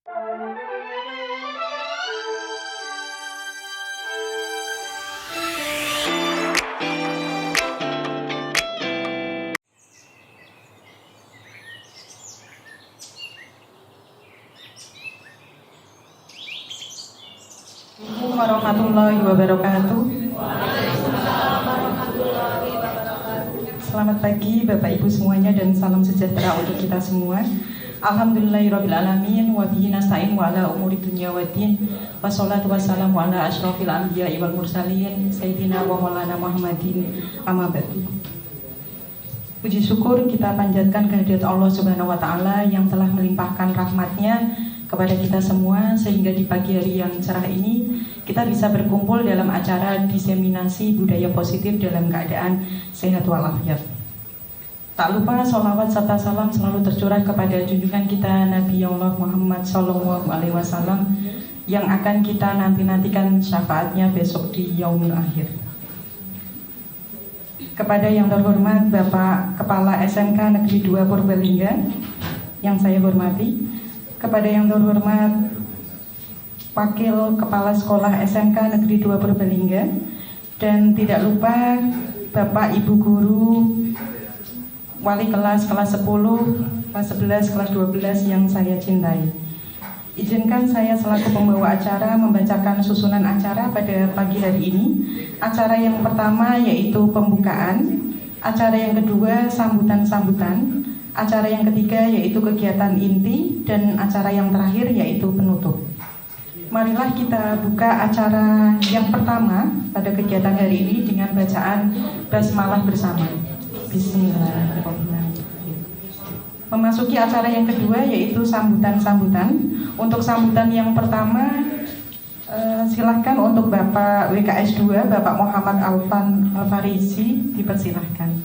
Assalamualaikum warahmatullahi wabarakatuh. Selamat pagi Bapak Ibu semuanya dan salam sejahtera untuk kita semua. Alhamdulillahirrabbilalamin. Wabihi nasta'in wa ala umuri dunya waddin. Wassalatu wassalamu ala ashrafil anbiya'i wal mursalin Sayyidina wa maulana Muhammadin amma ba'du. Puji syukur kita panjatkan kehadirat Allah Subhanahu wa Ta'ala yang telah melimpahkan rahmatnya kepada kita semua, sehingga di pagi hari yang cerah ini kita bisa berkumpul dalam acara diseminasi budaya positif dalam keadaan sehat walafiat. Tak lupa sholawat serta salam selalu tercurah kepada junjungan kita Nabi Allah Muhammad SAW yang akan kita nantikan syafaatnya besok di Yaumil Akhir. Kepada yang terhormat Bapak Kepala SMK Negeri 2 Purbalingga yang saya hormati, kepada yang terhormat Wakil Kepala Sekolah SMK Negeri 2 Purbalingga, dan tidak lupa Bapak Ibu Guru, Wali kelas 10, kelas 11, kelas 12 yang saya cintai. Izinkan saya selaku pembawa acara membacakan susunan acara pada pagi hari ini. Acara yang pertama yaitu pembukaan, acara yang kedua sambutan-sambutan, acara yang ketiga yaitu kegiatan inti, dan acara yang terakhir yaitu penutup. Marilah kita buka acara yang pertama pada kegiatan hari ini dengan bacaan basmalah bersama. Bismillahirrahmanirrahim. Memasuki acara yang kedua yaitu sambutan-sambutan. Untuk sambutan yang pertama silahkan untuk Bapak WKS 2, Bapak Muhammad Al-Farisi, dipersilahkan.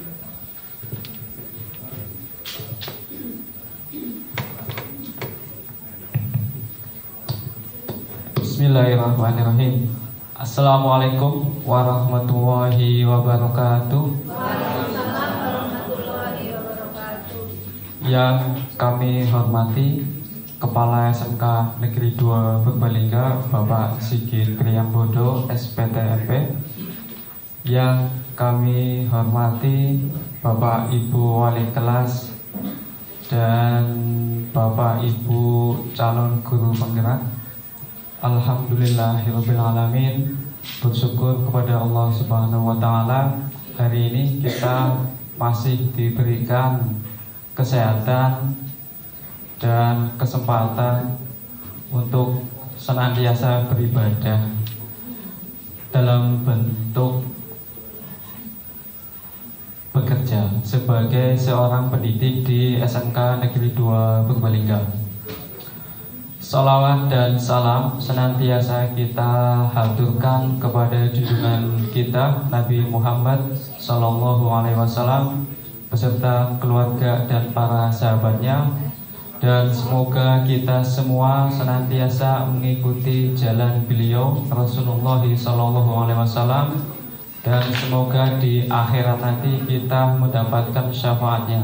Bismillahirrahmanirrahim. Assalamualaikum warahmatullahi wabarakatuh. Yang kami hormati Kepala SMK Negeri 2 Purbalingga Bapak Sigit Priyambodo SPTMP. Yang kami hormati Bapak Ibu Wali kelas dan Bapak Ibu calon guru penggerak. Alhamdulillahirrabbilalamin. Bersyukur kepada Allah Subhanahu wa Ta'ala, hari ini kita masih diberikan kesehatan dan kesempatan untuk senantiasa beribadah dalam bentuk bekerja sebagai seorang pendidik di SMK Negeri 2 Purbalingga. Salawat dan salam senantiasa kita haturkan kepada junjungan kita Nabi Muhammad SAW beserta keluarga dan para sahabatnya, dan semoga kita semua senantiasa mengikuti jalan beliau Rasulullah SAW, dan semoga di akhirat nanti kita mendapatkan syafaatnya.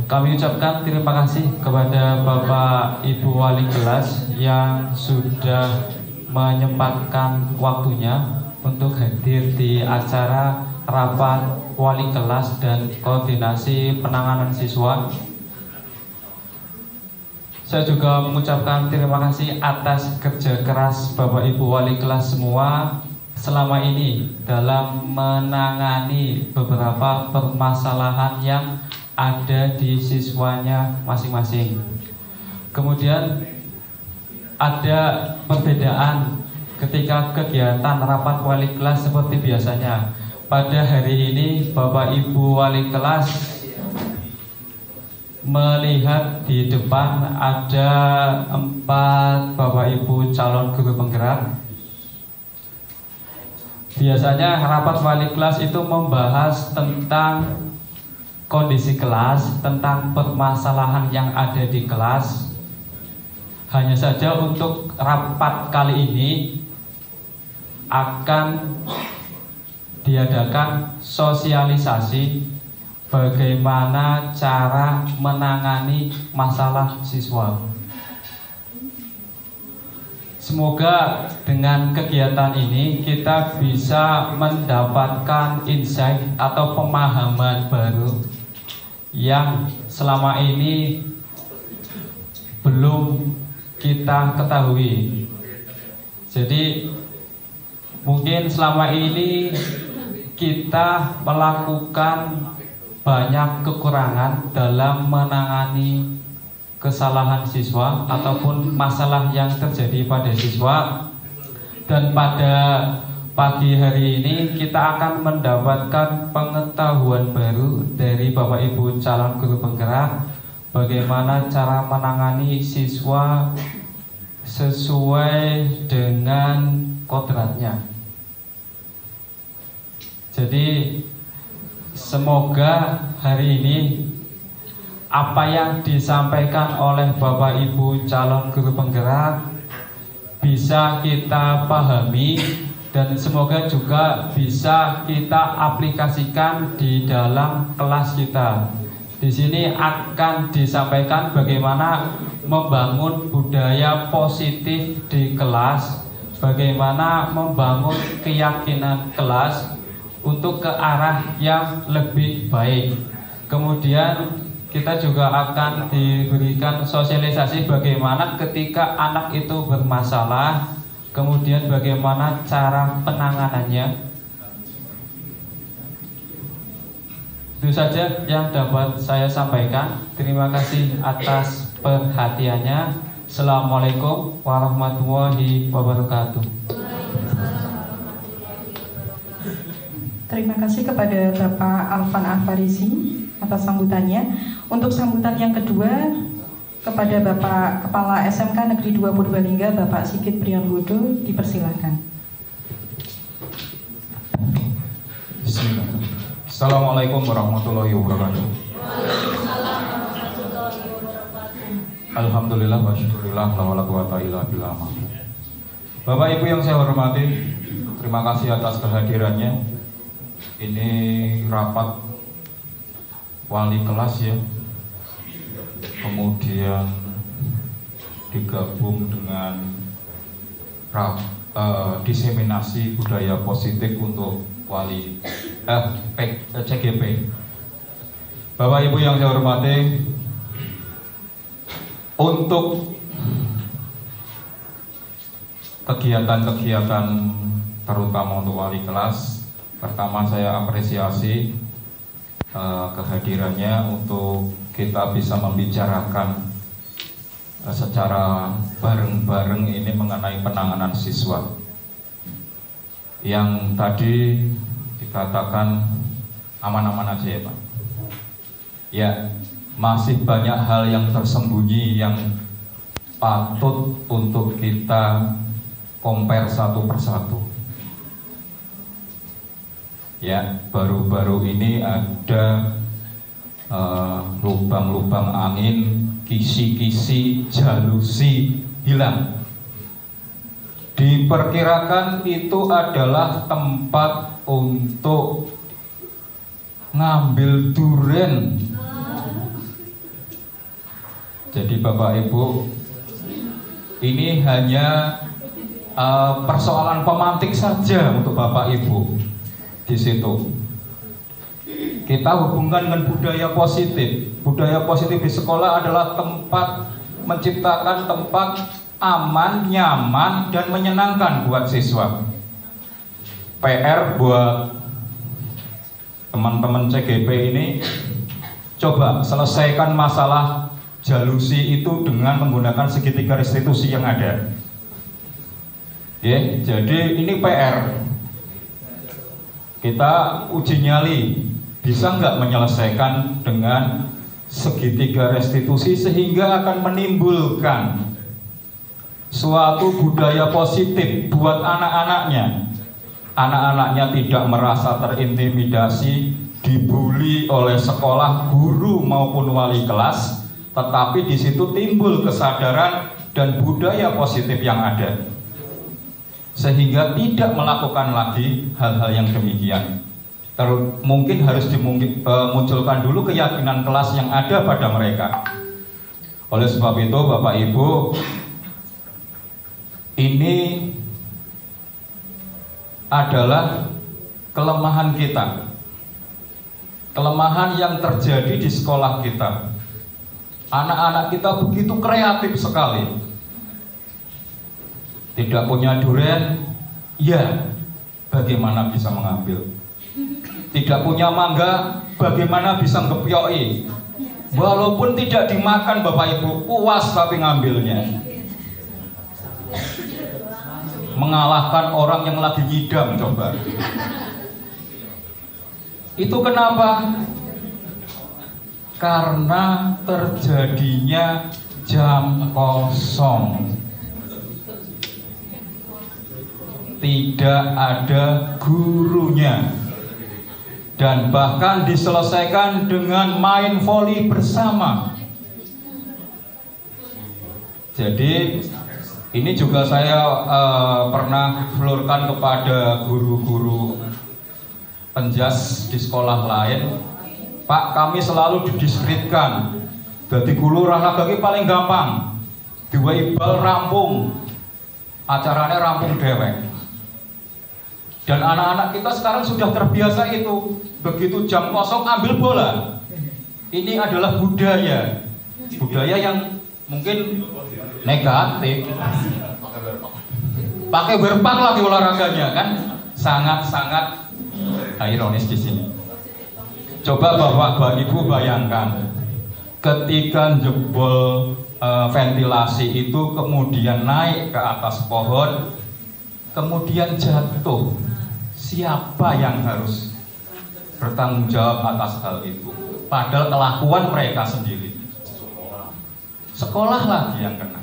Kami ucapkan terima kasih kepada Bapak Ibu Wali kelas yang sudah menyempatkan waktunya untuk hadir di acara rapat wali kelas dan koordinasi penanganan siswa. Saya juga mengucapkan terima kasih atas kerja keras Bapak Ibu Wali kelas semua selama ini dalam menangani beberapa permasalahan yang ada di siswanya masing-masing. Kemudian ada perbedaan ketika kegiatan rapat wali kelas seperti biasanya. Pada hari ini Bapak Ibu Wali kelas melihat di depan ada 4 Bapak Ibu calon guru penggerak. Biasanya rapat wali kelas itu membahas tentang kondisi kelas, tentang permasalahan yang ada di kelas. Hanya saja untuk rapat kali ini akan diadakan sosialisasi bagaimana cara menangani masalah siswa. Semoga dengan kegiatan ini kita bisa mendapatkan insight atau pemahaman baru yang selama ini belum kita ketahui. Jadi mungkin selama ini kita melakukan banyak kekurangan dalam menangani kesalahan siswa ataupun masalah yang terjadi pada siswa. Dan pada pagi hari ini kita akan mendapatkan pengetahuan baru dari Bapak Ibu calon guru penggerak bagaimana cara menangani siswa sesuai dengan kodratnya. Jadi semoga hari ini apa yang disampaikan oleh Bapak Ibu calon guru penggerak bisa kita pahami dan semoga juga bisa kita aplikasikan di dalam kelas kita. Di sini akan disampaikan bagaimana membangun budaya positif di kelas, bagaimana membangun keyakinan kelas untuk ke arah yang lebih baik. Kemudian kita juga akan diberikan sosialisasi bagaimana ketika anak itu bermasalah, kemudian bagaimana cara penanganannya. Itu saja yang dapat saya sampaikan. Terima kasih atas perhatiannya. Assalamualaikum warahmatullahi wabarakatuh. Terima kasih kepada Bapak Alvan Alfarisi atas sambutannya. Untuk sambutan yang kedua kepada Bapak Kepala SMK Negeri 2 Purbalingga, Bapak Sigit Priambodo, dipersilakan. Bismillah. Assalamualaikum warahmatullahi wabarakatuh. Alhamdulillah wa syukurillah la wala quwata illa billah. Bapak Ibu yang saya hormati, terima kasih atas kehadirannya. Ini rapat wali kelas ya. Kemudian digabung dengan diseminasi budaya positif untuk wali CGP. Bapak Ibu yang saya hormati, untuk kegiatan-kegiatan terutama untuk wali kelas, pertama saya apresiasi kehadirannya untuk kita bisa membicarakan secara bareng-bareng ini mengenai penanganan siswa yang tadi dikatakan aman-aman aja ya Pak. Ya, masih banyak hal yang tersembunyi yang patut untuk kita compare satu persatu. Ya, baru-baru ini ada lubang-lubang angin, kisi-kisi, jalusi hilang. Diperkirakan itu adalah tempat untuk ngambil duren. Jadi Bapak Ibu, ini hanya persoalan pemantik saja untuk Bapak Ibu di situ. Kita hubungkan dengan budaya positif. Budaya positif di sekolah adalah tempat menciptakan tempat aman, nyaman, dan menyenangkan buat siswa. PR buat teman-teman CGP ini, coba selesaikan masalah jalusi itu dengan menggunakan segitiga restitusi yang ada. Ya, jadi ini PR. Kita uji nyali, bisa nggak menyelesaikan dengan segitiga restitusi sehingga akan menimbulkan suatu budaya positif buat anak-anaknya. Anak-anaknya tidak merasa terintimidasi, dibully oleh sekolah, guru maupun wali kelas, tetapi di situ timbul kesadaran dan budaya positif yang ada, sehingga tidak melakukan lagi hal-hal yang demikian. Mungkin harus dimunculkan dulu keyakinan kelas yang ada pada mereka. Oleh sebab itu Bapak Ibu, ini adalah kelemahan kita, kelemahan yang terjadi di sekolah kita. Anak-anak kita begitu kreatif sekali. Tidak punya durian, ya, bagaimana bisa mengambil? Tidak punya mangga, bagaimana bisa ngepyoi? Walaupun tidak dimakan Bapak Ibu, puas tapi ngambilnya. Mengalahkan orang yang lagi ngidam, coba. Itu kenapa? Karena terjadinya jam kosong. Tidak ada gurunya. Dan bahkan diselesaikan dengan main voli bersama. Jadi ini juga saya pernah flurkan kepada guru-guru penjas di sekolah lain. Pak, kami selalu didiskreditkan. Jadi guru olahraga ini paling gampang. Dua ibal rampung. Acaranya rampung dewek. Dan anak-anak kita sekarang sudah terbiasa itu. Begitu jam kosong ambil bola. Ini adalah budaya. Budaya yang mungkin negatif. Pakai berpak lagi olahraganya kan. Sangat-sangat ironis di sini. Coba Bapak Ibu bayangkan, ketika jebol ventilasi itu kemudian naik ke atas pohon, kemudian jatuh, siapa yang harus bertanggung jawab atas hal itu? Padahal kelakuan mereka sendiri. Sekolah lagi yang kena.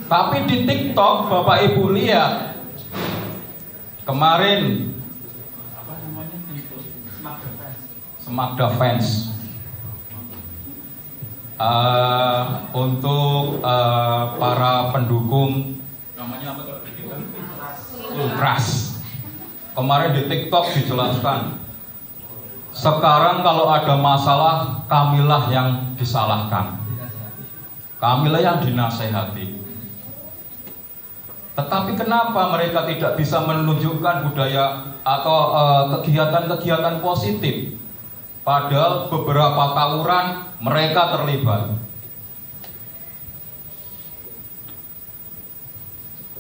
Tapi di TikTok Bapak Ibu lihat kemarin Smakda Fans untuk para pendukung namanya apa? Ultras. Kemarin di TikTok dijelaskan, sekarang kalau ada masalah kamilah yang disalahkan, kamilah yang dinasehati. Tetapi kenapa mereka tidak bisa menunjukkan budaya atau kegiatan-kegiatan positif? Padahal beberapa tawuran mereka terlibat.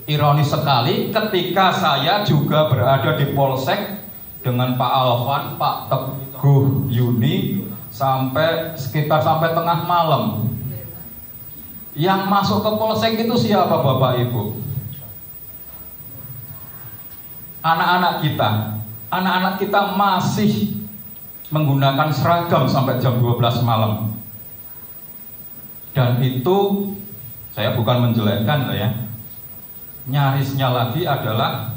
Ironis sekali ketika saya juga berada di Polsek dengan Pak Alvan, Pak Teguh Yuni sekitar sampai tengah malam. Yang masuk ke Polsek itu siapa Bapak Ibu? Anak-anak kita. Anak-anak kita masih menggunakan seragam sampai jam 12 malam. Dan itu saya bukan menjelekkan ya. Nyarisnya lagi adalah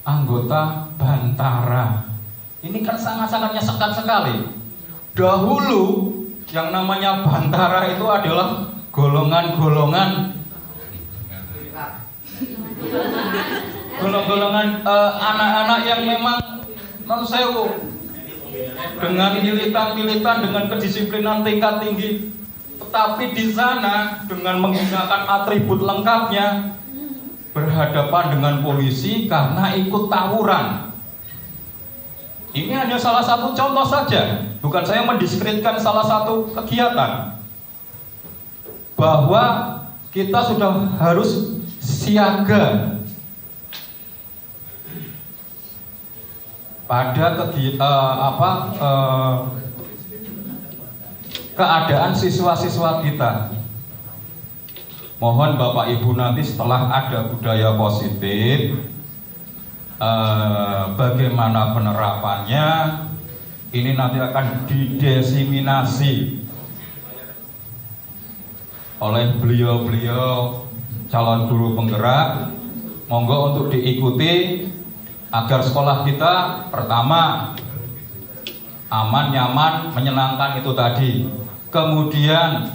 anggota Bantara. Ini kan sangat-sangat nyesekan sekali. Dahulu yang namanya Bantara itu adalah golongan-golongan anak-anak yang memang non sewu dengan militan-militan, dengan kedisiplinan tingkat tinggi. Tetapi di sana dengan menggunakan atribut lengkapnya berhadapan dengan polisi karena ikut tawuran. Ini hanya salah satu contoh saja, bukan saya mendiskreditkan salah satu kegiatan. Bahwa kita sudah harus siaga pada keadaan siswa-siswa kita. Mohon Bapak Ibu nanti setelah ada budaya positif, bagaimana penerapannya, ini nanti akan didesiminasi oleh beliau-beliau calon guru penggerak. Monggo untuk diikuti agar sekolah kita pertama aman, nyaman, menyenangkan itu tadi. Kemudian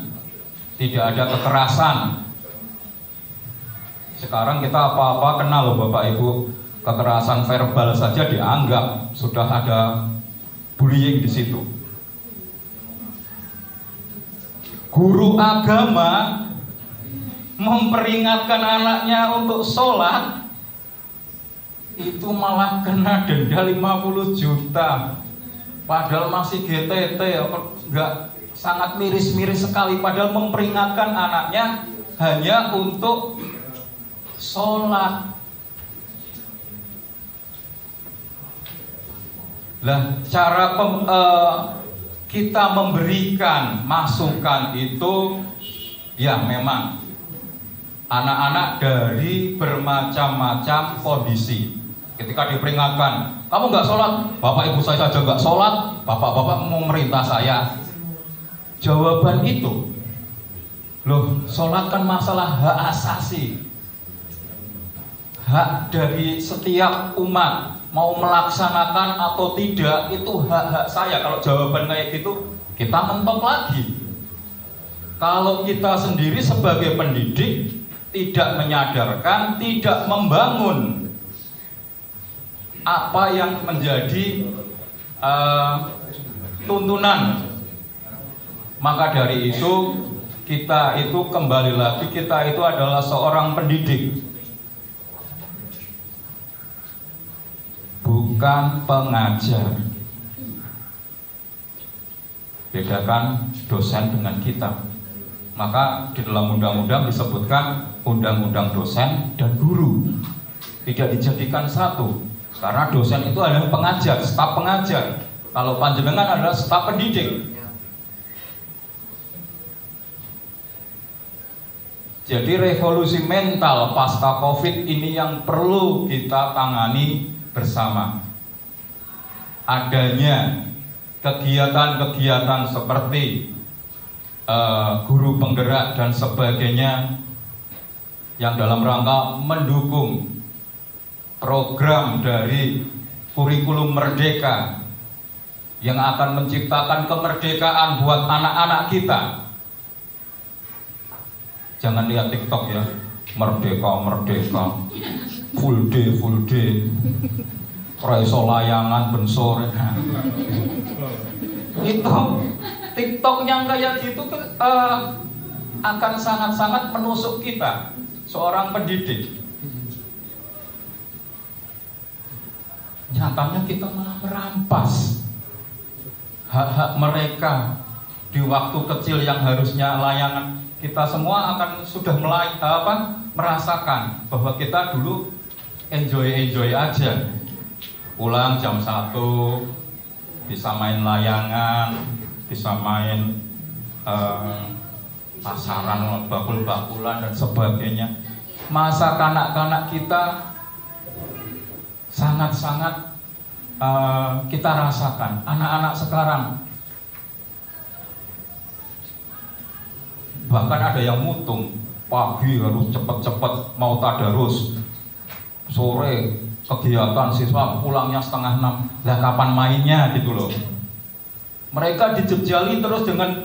tidak ada kekerasan. Sekarang kita apa-apa kenal loh Bapak Ibu, kekerasan verbal saja dianggap sudah ada bullying di situ. Guru agama memperingatkan anaknya untuk sholat, itu malah kena denda 50 juta. Padahal masih GTT, enggak, sangat miris-miris sekali. Padahal memperingatkan anaknya hanya untuk sholat. Lah, cara kita memberikan masukan itu ya memang anak-anak dari bermacam-macam kondisi. Ketika diperingatkan, kamu nggak sholat, bapak ibu saya saja nggak sholat, bapak-bapak mau merintah saya. Jawaban itu, loh, sholat kan masalah hak asasi, hak dari setiap umat, mau melaksanakan atau tidak itu hak-hak saya. Kalau jawaban kayak gitu, kita mentok lagi. Kalau kita sendiri sebagai pendidik tidak menyadarkan, tidak membangun apa yang menjadi tuntunan, maka dari itu kita itu kembali lagi, kita itu adalah seorang pendidik, bukan pengajar. Bedakan dosen dengan kita. Maka di dalam undang-undang disebutkan undang-undang dosen dan guru, tidak dijadikan satu. Karena dosen itu adalah pengajar, staf pengajar. Kalau panjenengan adalah staf pendidik. Jadi revolusi mental pasca COVID ini yang perlu kita tangani bersama. Adanya kegiatan-kegiatan seperti guru penggerak dan sebagainya yang dalam rangka mendukung program dari kurikulum merdeka yang akan menciptakan kemerdekaan buat anak-anak kita. Jangan lihat TikTok ya, merdeka, full day, raiso layangan bensore. Itu TikTok yang kayak gitu akan sangat-sangat menusuk kita, seorang pendidik. Nyatanya kita malah merampas hak-hak mereka di waktu kecil yang harusnya layangan. Kita semua akan sudah merasakan bahwa kita dulu enjoy aja. Pulang jam 1 bisa main layangan, bisa main pasaran, bakul-bakulan dan sebagainya. Masa kanak-kanak kita sangat-sangat kita rasakan. Anak-anak sekarang bahkan ada yang mutung, pagi harus cepat-cepat mau tadarus, sore kegiatan siswa pulangnya 5:30. Lah kapan mainnya gitu loh. Mereka dijejali terus dengan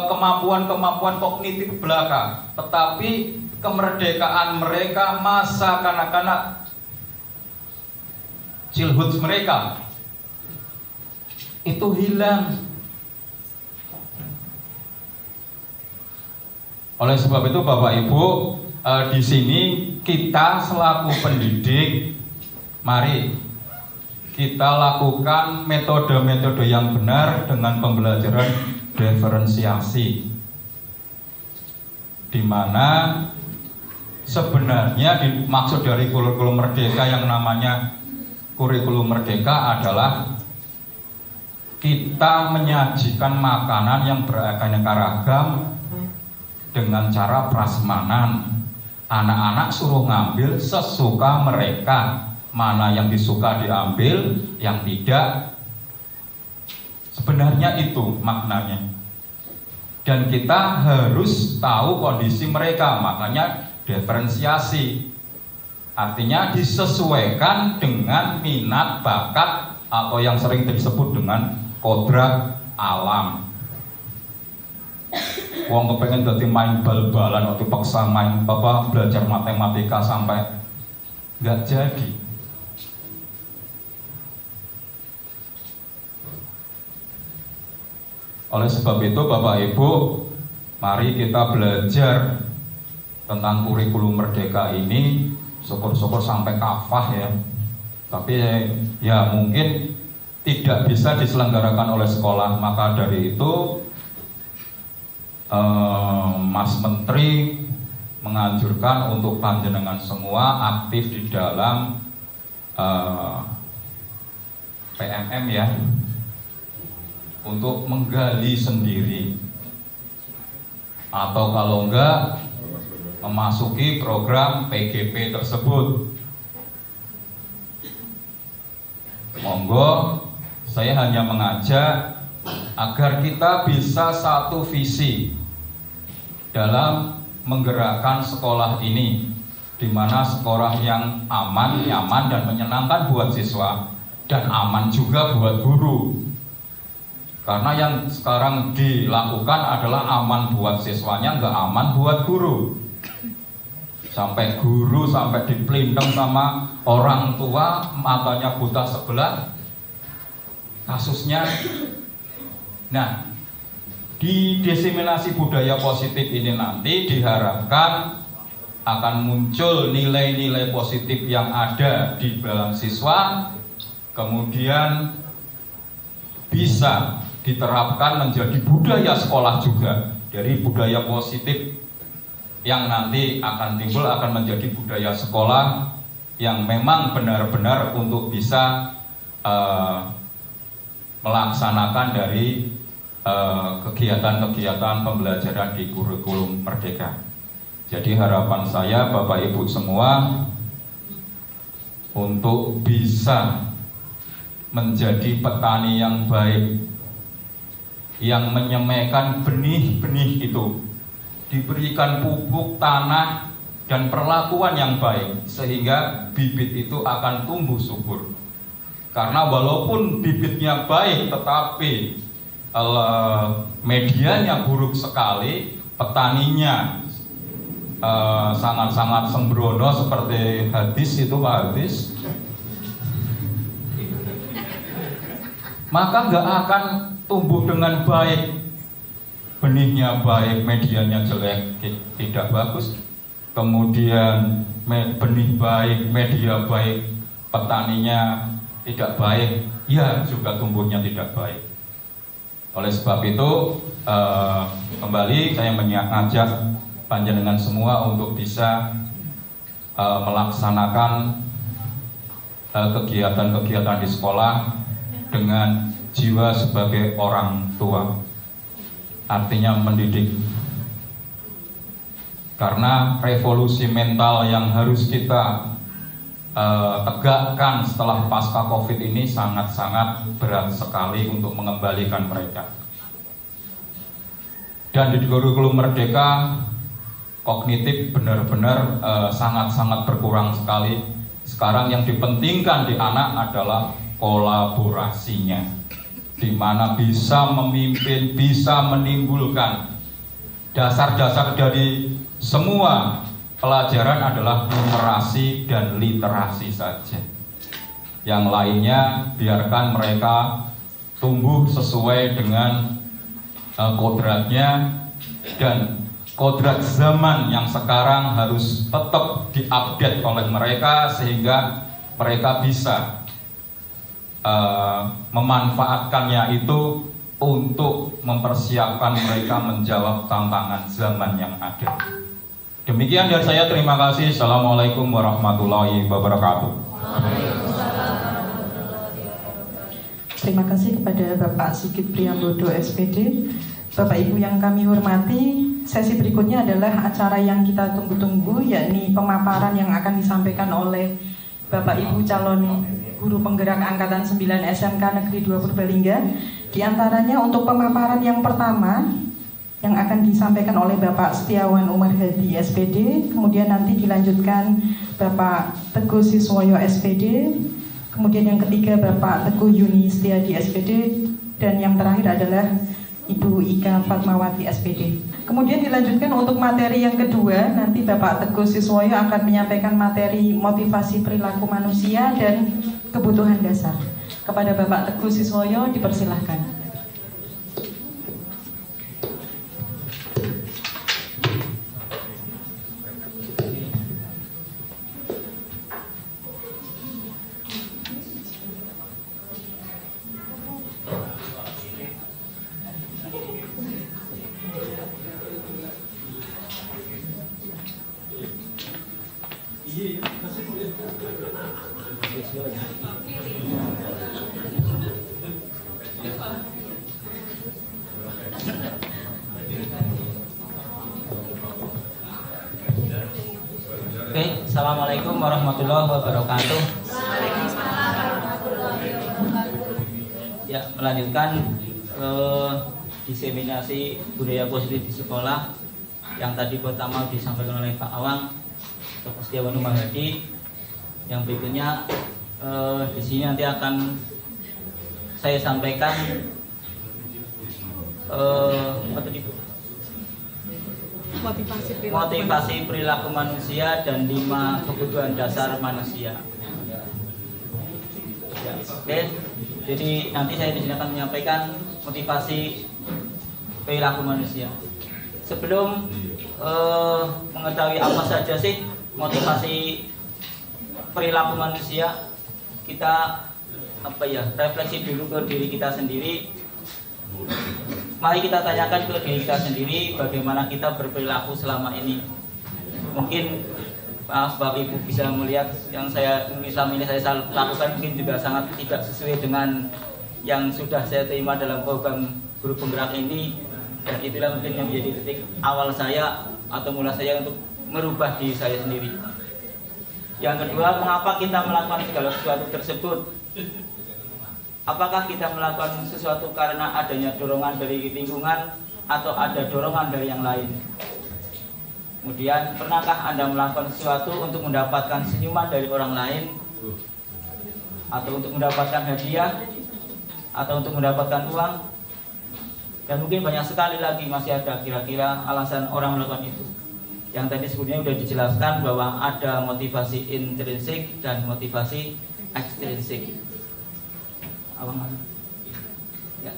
kemampuan-kemampuan kognitif belaka, tetapi kemerdekaan mereka, masa kanak-kanak, childhood mereka itu hilang. Oleh sebab itu Bapak Ibu, di sini kita selaku pendidik, mari kita lakukan metode-metode yang benar dengan pembelajaran diferensiasi, di mana sebenarnya dimaksud dari kurikulum merdeka yang namanya kurikulum merdeka adalah kita menyajikan makanan yang beraneka ragam dengan cara prasmanan. Anak-anak suruh ngambil sesuka mereka, mana yang disuka diambil, yang tidak. Sebenarnya itu maknanya. Dan kita harus tahu kondisi mereka, makanya diferensiasi. Artinya disesuaikan dengan minat, bakat, atau yang sering disebut dengan kodrat alam. Wong kepengen dadi main bal-balan waktu paksa main belajar matematika sampai nggak jadi. Oleh sebab itu Bapak Ibu, mari kita belajar tentang kurikulum merdeka ini syukur-syukur sampai kafah ya. Tapi ya mungkin tidak bisa diselenggarakan oleh sekolah. Maka dari itu Mas Menteri menganjurkan untuk panjenengan semua aktif di dalam PMM ya, untuk menggali sendiri, atau kalau enggak memasuki program PGP tersebut. Monggo, saya hanya mengajak agar kita bisa satu visi dalam menggerakkan sekolah ini, di mana sekolah yang aman, nyaman, dan menyenangkan buat siswa, dan aman juga buat guru. Karena yang sekarang dilakukan adalah aman buat siswanya, nggak aman buat guru. Sampai guru sampai dipelintang sama orang tua, matanya buta sebelah kasusnya. Nah, di diseminasi budaya positif ini nanti diharapkan akan muncul nilai-nilai positif yang ada di dalam siswa, kemudian bisa diterapkan menjadi budaya sekolah juga. Dari budaya positif yang nanti akan timbul akan menjadi budaya sekolah yang memang benar-benar untuk bisa melaksanakan dari kegiatan-kegiatan pembelajaran di kurikulum merdeka. Jadi harapan saya Bapak Ibu semua untuk bisa menjadi petani yang baik, yang menyemaikan benih-benih itu, diberikan pupuk, tanah, dan perlakuan yang baik, sehingga bibit itu akan tumbuh subur. Karena walaupun bibitnya baik, tetapi medianya buruk sekali, petaninya sangat-sangat sembrono seperti hadis itu, Pak Hadis, maka nggak akan tumbuh dengan baik. Benihnya baik, medianya jelek, tidak bagus. Kemudian benih baik, media baik, petaninya tidak baik, ya juga tumbuhnya tidak baik. Oleh sebab itu kembali saya mengajak panjenengan semua untuk bisa melaksanakan kegiatan-kegiatan di sekolah dengan jiwa sebagai orang tua, artinya mendidik. Karena revolusi mental yang harus kita tegakkan setelah pasca COVID ini sangat-sangat berat sekali untuk mengembalikan mereka. Dan di kurikulum merdeka, kognitif benar-benar sangat-sangat berkurang sekali. Sekarang yang dipentingkan di anak adalah kolaborasinya, di mana bisa memimpin, bisa menimbulkan. Dasar-dasar dari semua pelajaran adalah numerasi dan literasi saja. Yang lainnya biarkan mereka tumbuh sesuai dengan kodratnya, dan kodrat zaman yang sekarang harus tetap diupdate oleh mereka sehingga mereka bisa memanfaatkannya itu untuk mempersiapkan mereka menjawab tantangan zaman yang ada. Demikian dari saya, terima kasih. Assalamualaikum warahmatullahi wabarakatuh. Terima kasih kepada Bapak Sigit Priambodo SPD. Bapak Ibu yang kami hormati, sesi berikutnya adalah acara yang kita tunggu-tunggu, yakni pemaparan yang akan disampaikan oleh Bapak Ibu calon guru penggerak Angkatan 9 SMK Negeri 2 Purbalingga. Di antaranya untuk pemaparan yang pertama yang akan disampaikan oleh Bapak Setiawan Umar Hadi SPD, kemudian nanti dilanjutkan Bapak Teguh Siswoyo SPD, kemudian yang ketiga Bapak Teguh Yuni Setiadi SPD, dan yang terakhir adalah Ibu Ika Fatmawati SPD. Kemudian dilanjutkan untuk materi yang kedua, nanti Bapak Teguh Siswoyo akan menyampaikan materi motivasi perilaku manusia dan kebutuhan dasar. Kepada Bapak Teguh Siswoyo dipersilahkan. Oke, assalamualaikum warahmatullahi wabarakatuh. Ya, melanjutkan diseminasi budaya positif di sekolah yang tadi pertama disampaikan oleh Pak Awang, Dr. Setiawan Mahadi. Yang berikutnya di sini nanti akan saya sampaikan apa tadi, Bu? Motivasi perilaku manusia dan 5 kebutuhan dasar manusia. Ya, oke. Jadi nanti saya di sini akan menyampaikan motivasi perilaku manusia. Sebelum mengetahui apa saja sih motivasi perilaku manusia, kita refleksi dulu ke diri kita sendiri. Mari kita tanyakan ke diri kita sendiri bagaimana kita berperilaku selama ini. Mungkin Bapak Ibu bisa melihat yang saya lakukan mungkin juga sangat tidak sesuai dengan yang sudah saya terima dalam program guru penggerak ini, dan itulah mungkin yang menjadi titik awal saya atau mula saya untuk merubah diri saya sendiri. Yang kedua, mengapa kita melakukan segala sesuatu tersebut? Apakah kita melakukan sesuatu karena adanya dorongan dari lingkungan atau ada dorongan dari yang lain? Kemudian, pernahkah Anda melakukan sesuatu untuk mendapatkan senyuman dari orang lain, atau untuk mendapatkan hadiah, atau untuk mendapatkan uang? Dan mungkin banyak sekali lagi masih ada kira-kira alasan orang melakukan itu. Yang tadi sebelumnya sudah dijelaskan bahwa ada motivasi intrinsik dan motivasi ekstrinsik. Ya.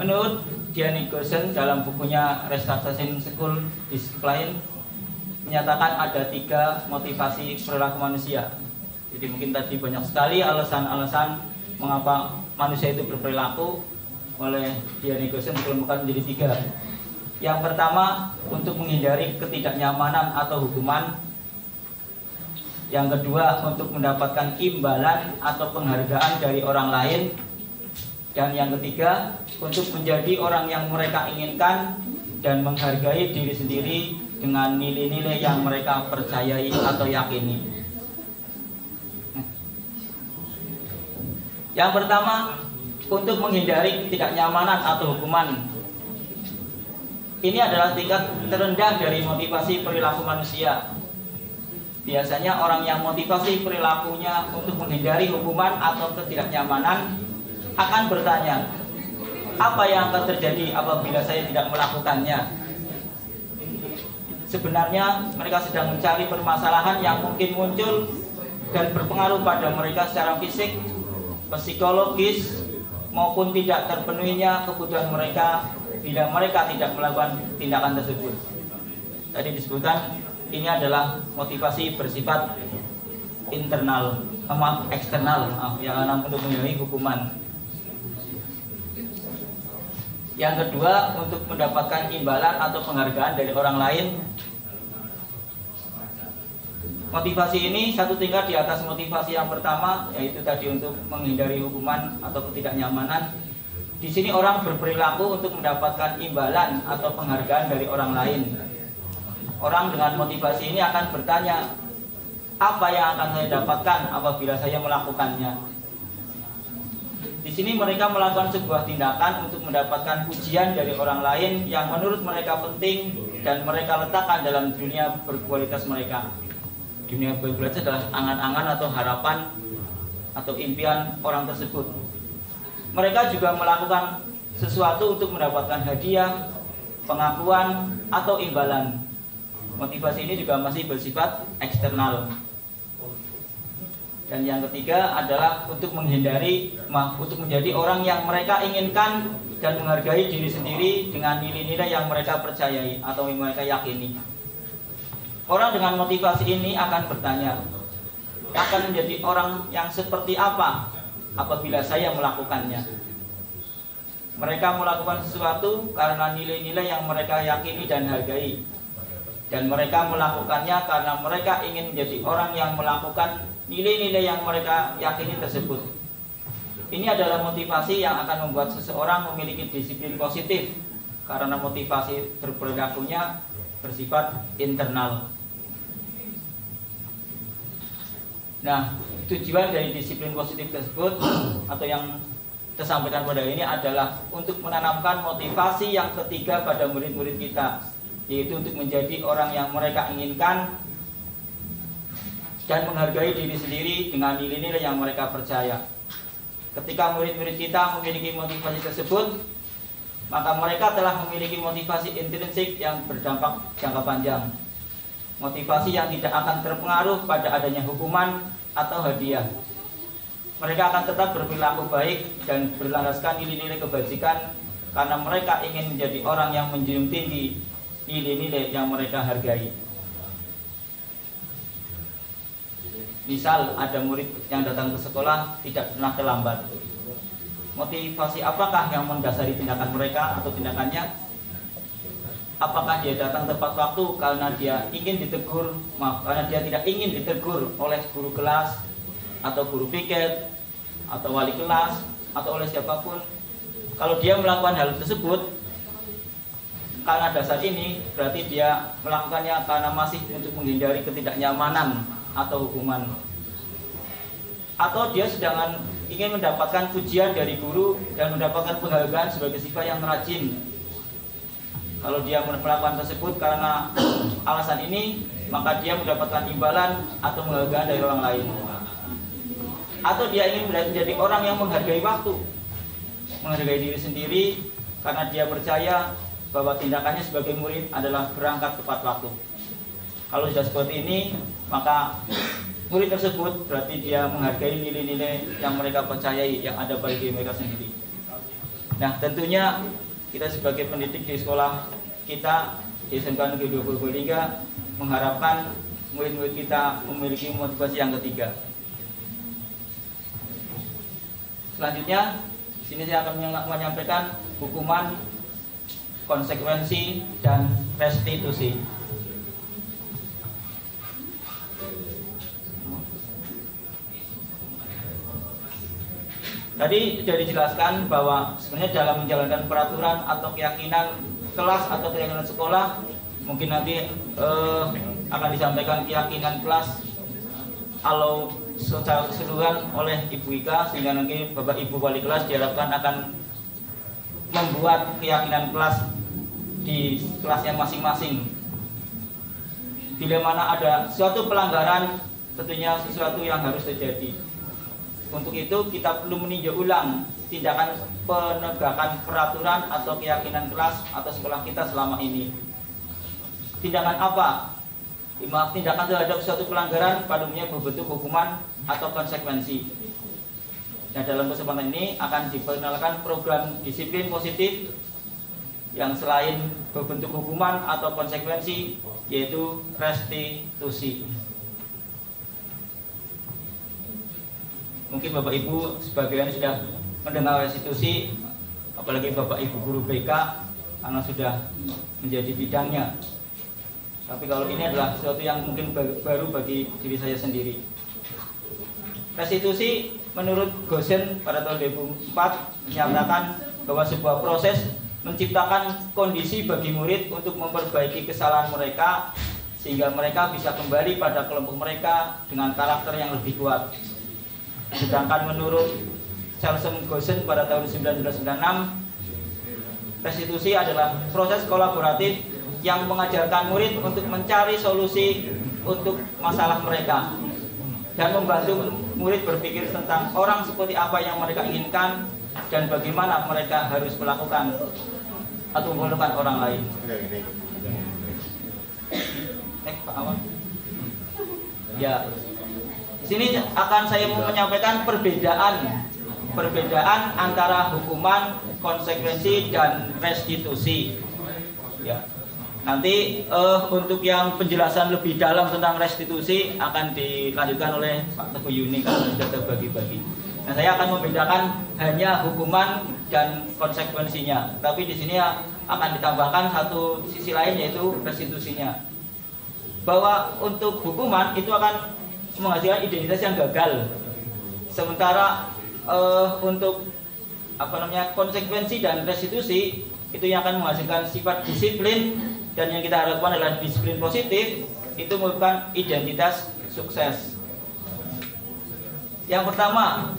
Menurut Dian Gosen dalam bukunya Restartation School Discipline menyatakan ada 3 motivasi perilaku manusia. Jadi mungkin tadi banyak sekali alasan-alasan mengapa manusia itu berperilaku. Oleh Dian Gosen dikelompokkan menjadi 3. Yang pertama, untuk menghindari ketidaknyamanan atau hukuman. Yang kedua, untuk mendapatkan imbalan atau penghargaan dari orang lain. Dan yang ketiga, untuk menjadi orang yang mereka inginkan dan menghargai diri sendiri dengan nilai-nilai yang mereka percayai atau yakini. Yang pertama, untuk menghindari ketidaknyamanan atau hukuman. Ini adalah tingkat terendah dari motivasi perilaku manusia. Biasanya orang yang motivasi perilakunya untuk menghindari hukuman atau ketidaknyamanan akan bertanya, apa yang akan terjadi apabila saya tidak melakukannya? Sebenarnya mereka sedang mencari permasalahan yang mungkin muncul dan berpengaruh pada mereka secara fisik, psikologis, maupun tidak terpenuhinya kebutuhan mereka bila mereka tidak melakukan tindakan tersebut. Tadi disebutkan ini adalah motivasi bersifat internal, eksternal, yang untuk menghindari hukuman. Yang kedua, untuk mendapatkan imbalan atau penghargaan dari orang lain. Motivasi ini satu tingkat di atas motivasi yang pertama, yaitu tadi untuk menghindari hukuman atau ketidaknyamanan. Di sini orang berperilaku untuk mendapatkan imbalan atau penghargaan dari orang lain. Orang dengan motivasi ini akan bertanya, apa yang akan saya dapatkan apabila saya melakukannya? Di sini mereka melakukan sebuah tindakan untuk mendapatkan pujian dari orang lain yang menurut mereka penting dan mereka letakkan dalam dunia berkualitas mereka. Dunia berkualitas adalah angan-angan atau harapan atau impian orang tersebut. Mereka juga melakukan sesuatu untuk mendapatkan hadiah, pengakuan, atau imbalan. Motivasi ini juga masih bersifat eksternal. Dan yang ketiga adalah untuk untuk menjadi orang yang mereka inginkan dan menghargai diri sendiri dengan nilai-nilai yang mereka percayai atau yang mereka yakini. Orang dengan motivasi ini akan bertanya, akan menjadi orang yang seperti apa apabila saya melakukannya? Mereka melakukan sesuatu karena nilai-nilai yang mereka yakini dan hargai. dan mereka melakukannya karena mereka ingin menjadi orang yang melakukan nilai-nilai yang mereka yakini tersebut. Ini adalah motivasi yang akan membuat seseorang memiliki disiplin positif karena motivasi berperilakunya bersifat internal. Nah, tujuan dari disiplin positif tersebut atau yang tersampaikan pada ini adalah untuk menanamkan motivasi yang ketiga pada murid-murid kita, yaitu untuk menjadi orang yang mereka inginkan dan menghargai diri sendiri dengan nilai-nilai yang mereka percaya. Ketika murid-murid kita memiliki motivasi tersebut, maka mereka telah memiliki motivasi intrinsik yang berdampak jangka panjang. Motivasi yang tidak akan terpengaruh pada adanya hukuman atau hadiah. Mereka akan tetap berperilaku baik dan berlandaskan nilai-nilai kebajikan karena mereka ingin menjadi orang yang menjunjung tinggi nilai-nilai yang mereka hargai. Misal ada murid yang datang ke sekolah tidak pernah terlambat. Motivasi apakah yang mendasari tindakan mereka atau tindakannya? Apakah dia datang tepat waktu karena dia ingin ditegur, karena dia tidak ingin ditegur oleh guru kelas atau guru piket atau wali kelas atau oleh siapapun? Kalau dia melakukan hal tersebut karena dasar ini, berarti dia melakukannya karena masih untuk menghindari ketidaknyamanan atau hukuman, atau dia sedang ingin mendapatkan pujian dari guru dan mendapatkan penghargaan sebagai siswa yang rajin. Kalau dia melakukan tersebut karena alasan ini, maka dia mendapatkan imbalan atau penghargaan dari orang lain. Atau dia ingin menjadi orang yang menghargai waktu, menghargai diri sendiri karena dia percaya bahwa tindakannya sebagai murid adalah berangkat tepat waktu. Kalau sudah seperti ini, maka murid tersebut berarti dia menghargai nilai-nilai yang mereka percayai yang ada pada diri mereka sendiri. Nah, tentunya kita sebagai pendidik di sekolah kita di SMK Negeri 2 Purbalingga mengharapkan murid-murid kita memiliki motivasi yang ketiga. Selanjutnya, di sini saya akan menyampaikan hukuman, konsekuensi, dan restitusi. Tadi sudah dijelaskan bahwa sebenarnya dalam menjalankan peraturan atau keyakinan kelas atau keyakinan sekolah, mungkin nanti akan disampaikan keyakinan kelas kalau secara keseluruhan oleh Ibu Ika, sehingga nanti Bapak Ibu wali kelas diharapkan akan membuat keyakinan kelas di kelasnya masing-masing. Bila mana ada suatu pelanggaran, tentunya sesuatu yang harus terjadi. Untuk itu kita perlu meninjau ulang tindakan penegakan peraturan atau keyakinan kelas atau sekolah kita selama ini. Tindakan apa? Tindakan terhadap suatu pelanggaran pada umumnya berbentuk hukuman atau konsekuensi. Nah, dalam kesempatan ini akan diperkenalkan program disiplin positif yang selain berbentuk hukuman atau konsekuensi, yaitu restitusi. Mungkin Bapak Ibu sebagian sudah mendengar restitusi, apalagi Bapak Ibu guru BK karena sudah menjadi bidangnya. Tapi kalau ini adalah sesuatu yang mungkin baru bagi diri saya sendiri. Restitusi menurut Gosen pada tahun 2004 menyatakan bahwa sebuah proses menciptakan kondisi bagi murid untuk memperbaiki kesalahan mereka sehingga mereka bisa kembali pada kelompok mereka dengan karakter yang lebih kuat. Sedangkan menurut Charles Gosen pada tahun 1996, restitusi adalah proses kolaboratif yang mengajarkan murid untuk mencari solusi untuk masalah mereka dan membantu murid berpikir tentang orang seperti apa yang mereka inginkan dan bagaimana mereka harus melakukan atau memerlukan orang lain. Pak Awan. Ya. Di sini akan saya mau menyampaikan perbedaan antara hukuman, konsekuensi, dan restitusi. Ya. Nanti untuk yang penjelasan lebih dalam tentang restitusi akan dilanjutkan oleh Pak Teguh Yuni karena sudah terbagi-bagi. Nah, saya akan membedakan hanya hukuman dan konsekuensinya. Tapi di sini akan ditambahkan satu sisi lain, yaitu restitusinya. bahwa untuk hukuman itu akan menghasilkan identitas yang gagal. Sementara untuk konsekuensi dan restitusi itu yang akan menghasilkan sifat disiplin, dan yang kita harapkan adalah disiplin positif, itu merupakan identitas sukses. Yang pertama,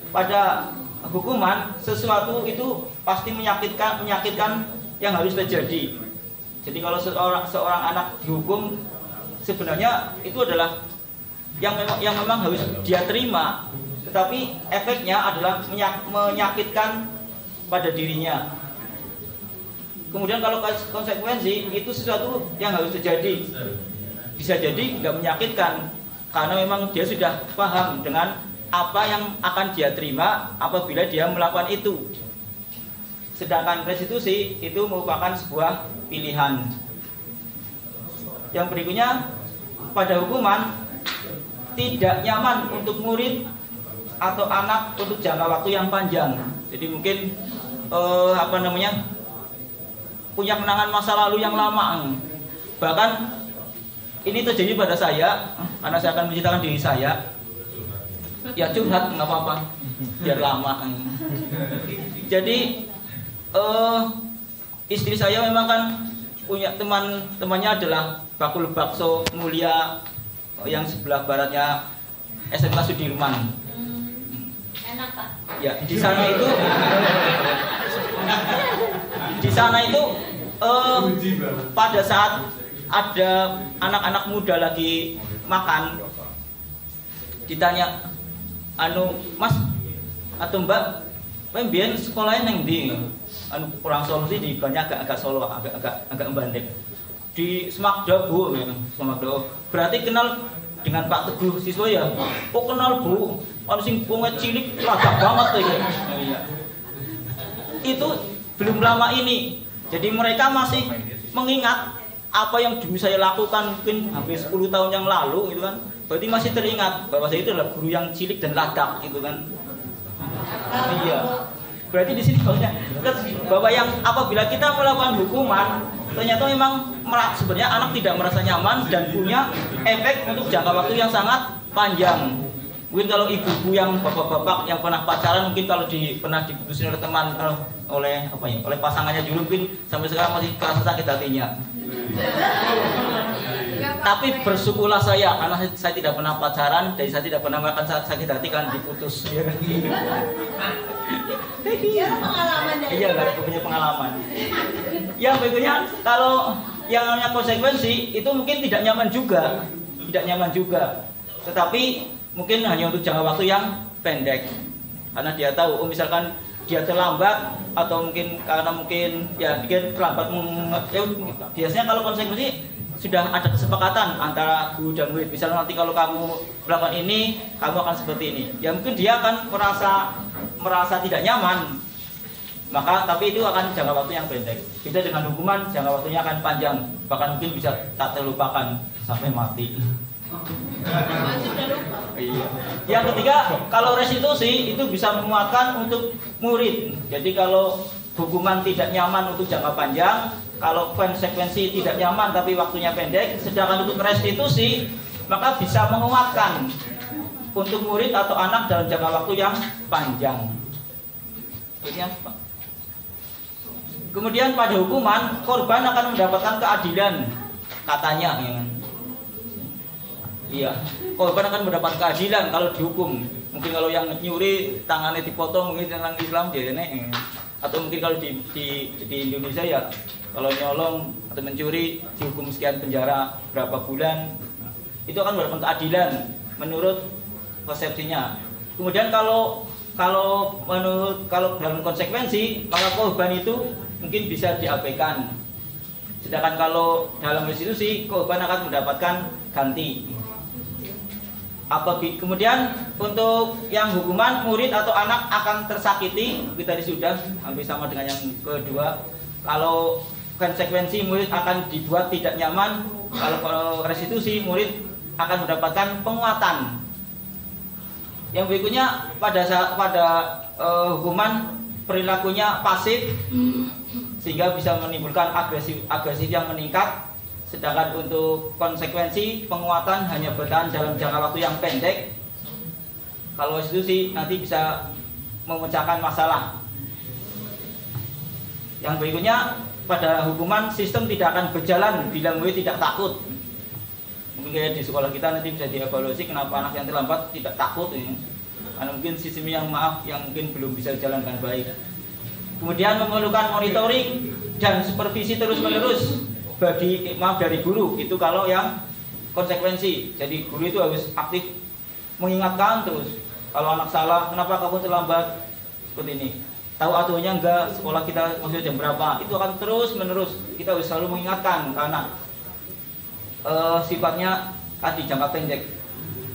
pada hukuman sesuatu itu pasti menyakitkan yang harus terjadi. Jadi kalau seorang anak dihukum, sebenarnya itu adalah yang memang harus dia terima, tetapi efeknya adalah menyakitkan pada dirinya. Kemudian kalau konsekuensi itu sesuatu yang harus terjadi, bisa jadi nggak menyakitkan karena memang dia sudah paham dengan apa yang akan dia terima apabila dia melakukan itu. Sedangkan restitusi itu merupakan sebuah pilihan. Yang berikutnya, pada hukuman tidak nyaman untuk murid atau anak untuk jangka waktu yang panjang. Jadi mungkin punya kenangan masa lalu yang lama. Bahkan ini terjadi pada saya, karena saya akan menceritakan diri saya. Ya curhat, nggak apa-apa, biar lama. Jadi istri saya memang kan punya temannya adalah bakul bakso mulia yang sebelah baratnya SMK Sudirman. Enak Pak. Ya, di sana itu pada saat ada anak-anak muda lagi makan, ditanya, Mas atau Mbak, mbiyen sekolahnya neng ndi? Kurang solusi di banyak agak Solo, agak Mbandek. Di Semakda Bu, Semakda. Berarti kenal dengan Pak Teguh siswa ya? Kok kenal Bu? Sing bunga cilik lagak banget ya. Iya. Itu belum lama ini. Jadi mereka masih mengingat apa yang dulu saya lakukan mungkin hampir 10 tahun yang lalu gitu kan. Berarti masih teringat bahwa saya itu adalah guru yang cilik dan lagak gitu kan. Iya. Berarti di sini bahwa yang apabila kita melakukan hukuman, ternyata memang sebenarnya anak tidak merasa nyaman dan punya efek untuk jangka waktu yang sangat panjang. Mungkin kalau ibu-ibu yang bapak-bapak yang pernah pacaran, mungkin kalau pernah diputusin oleh teman oleh pasangannya dulu, mungkin sampai sekarang masih kerasa sakit hatinya. Tapi bersyukurlah saya karena saya tidak pernah pacaran dan saya tidak pernah merasakan sakit hati kan diputus. Iya pengalaman dari. Iya kan, punya pengalaman. Yang berikutnya, kalau yang namanya konsekuensi itu mungkin tidak nyaman juga, tetapi mungkin hanya untuk jangka waktu yang pendek, karena dia tahu, misalkan dia terlambat atau mungkin karena dia terlambat. Biasanya kalau konsekuensi sudah ada kesepakatan antara guru dan murid. Misalnya nanti kalau kamu melakukan ini, kamu akan seperti ini. Ya mungkin dia akan merasa tidak nyaman. Tapi itu akan jangka waktu yang pendek. Beda dengan hukuman, jangka waktunya akan panjang, bahkan mungkin bisa tak terlupakan sampai mati. Iya. Yang ketiga, kalau restitusi itu bisa menguatkan untuk murid. Jadi kalau hukuman tidak nyaman untuk jangka panjang, kalau konsekuensi tidak nyaman tapi waktunya pendek, sedangkan untuk restitusi maka bisa menguatkan untuk murid atau anak dalam jangka waktu yang panjang. Kemudian pada hukuman, korban akan mendapatkan keadilan, katanya. Iya, korban akan mendapat keadilan kalau dihukum. Mungkin kalau yang nyuri tangannya dipotong, mungkin tentang Islam dia atau mungkin kalau di Indonesia ya, kalau nyolong atau mencuri dihukum sekian penjara berapa bulan, itu akan mendapatkan keadilan menurut persepsinya. Kemudian kalau dalam konsekuensi, maka korban itu mungkin bisa diabaikan. Sedangkan kalau dalam restitusi, korban akan mendapatkan ganti. Kemudian untuk yang hukuman, murid atau anak akan tersakiti. Kita sudah hampir sama dengan yang kedua. Kalau konsekuensi, murid akan dibuat tidak nyaman. Kalau restitusi, murid akan mendapatkan penguatan. Yang berikutnya, pada hukuman perilakunya pasif, sehingga bisa menimbulkan agresif yang meningkat. Sedangkan untuk konsekuensi penguatan hanya bertahan dalam jangka waktu yang pendek. Kalau restitusi nanti bisa memecahkan masalah. Yang berikutnya, pada hukuman sistem tidak akan berjalan bila murid tidak takut. Mungkin kayak di sekolah kita nanti bisa dievaluasi kenapa anak yang terlambat tidak takut ini. Karena mungkin sistem yang mungkin belum bisa jalan dengan baik. Kemudian memerlukan monitoring dan supervisi terus-menerus dari guru. Itu kalau yang konsekuensi. Jadi guru itu harus aktif mengingatkan terus. Kalau anak salah, kenapa kamu terlambat? Seperti ini. Tahu aturannya enggak? Sekolah kita maksudnya jam berapa? Itu akan terus-menerus. Kita harus selalu mengingatkan karena sifatnya tadi jangka pendek.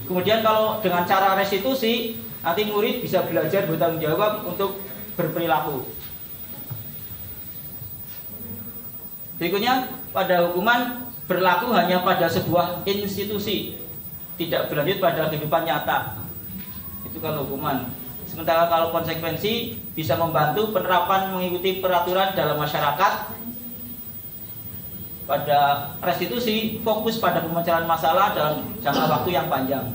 Kemudian kalau dengan cara restitusi, nanti murid bisa belajar bertanggung jawab untuk berperilaku. Berikutnya, pada hukuman berlaku hanya pada sebuah institusi, tidak berlanjut pada kehidupan nyata. Itu kalau hukuman. Sementara kalau konsekuensi bisa membantu penerapan mengikuti peraturan dalam masyarakat. Pada restitusi fokus pada pemecahan masalah dalam jangka waktu yang panjang.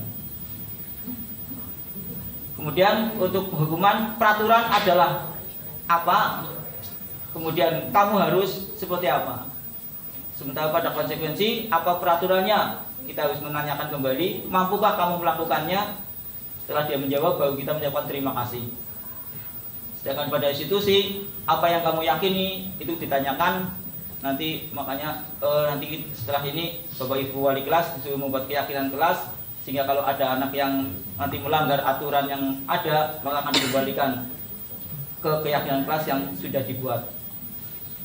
Kemudian untuk hukuman peraturan adalah apa? Kemudian kamu harus seperti apa? Sementara pada konsekuensi apa peraturannya? Kita harus menanyakan kembali, mampukah kamu melakukannya? Setelah dia menjawab, baru kita mengucapkan terima kasih. Sedangkan pada institusi, apa yang kamu yakini itu ditanyakan. Nanti makanya nanti setelah ini Bapak Ibu wali kelas disuruh membuat keyakinan kelas, sehingga kalau ada anak yang nanti melanggar aturan yang ada, maka akan dikembalikan ke keyakinan kelas yang sudah dibuat.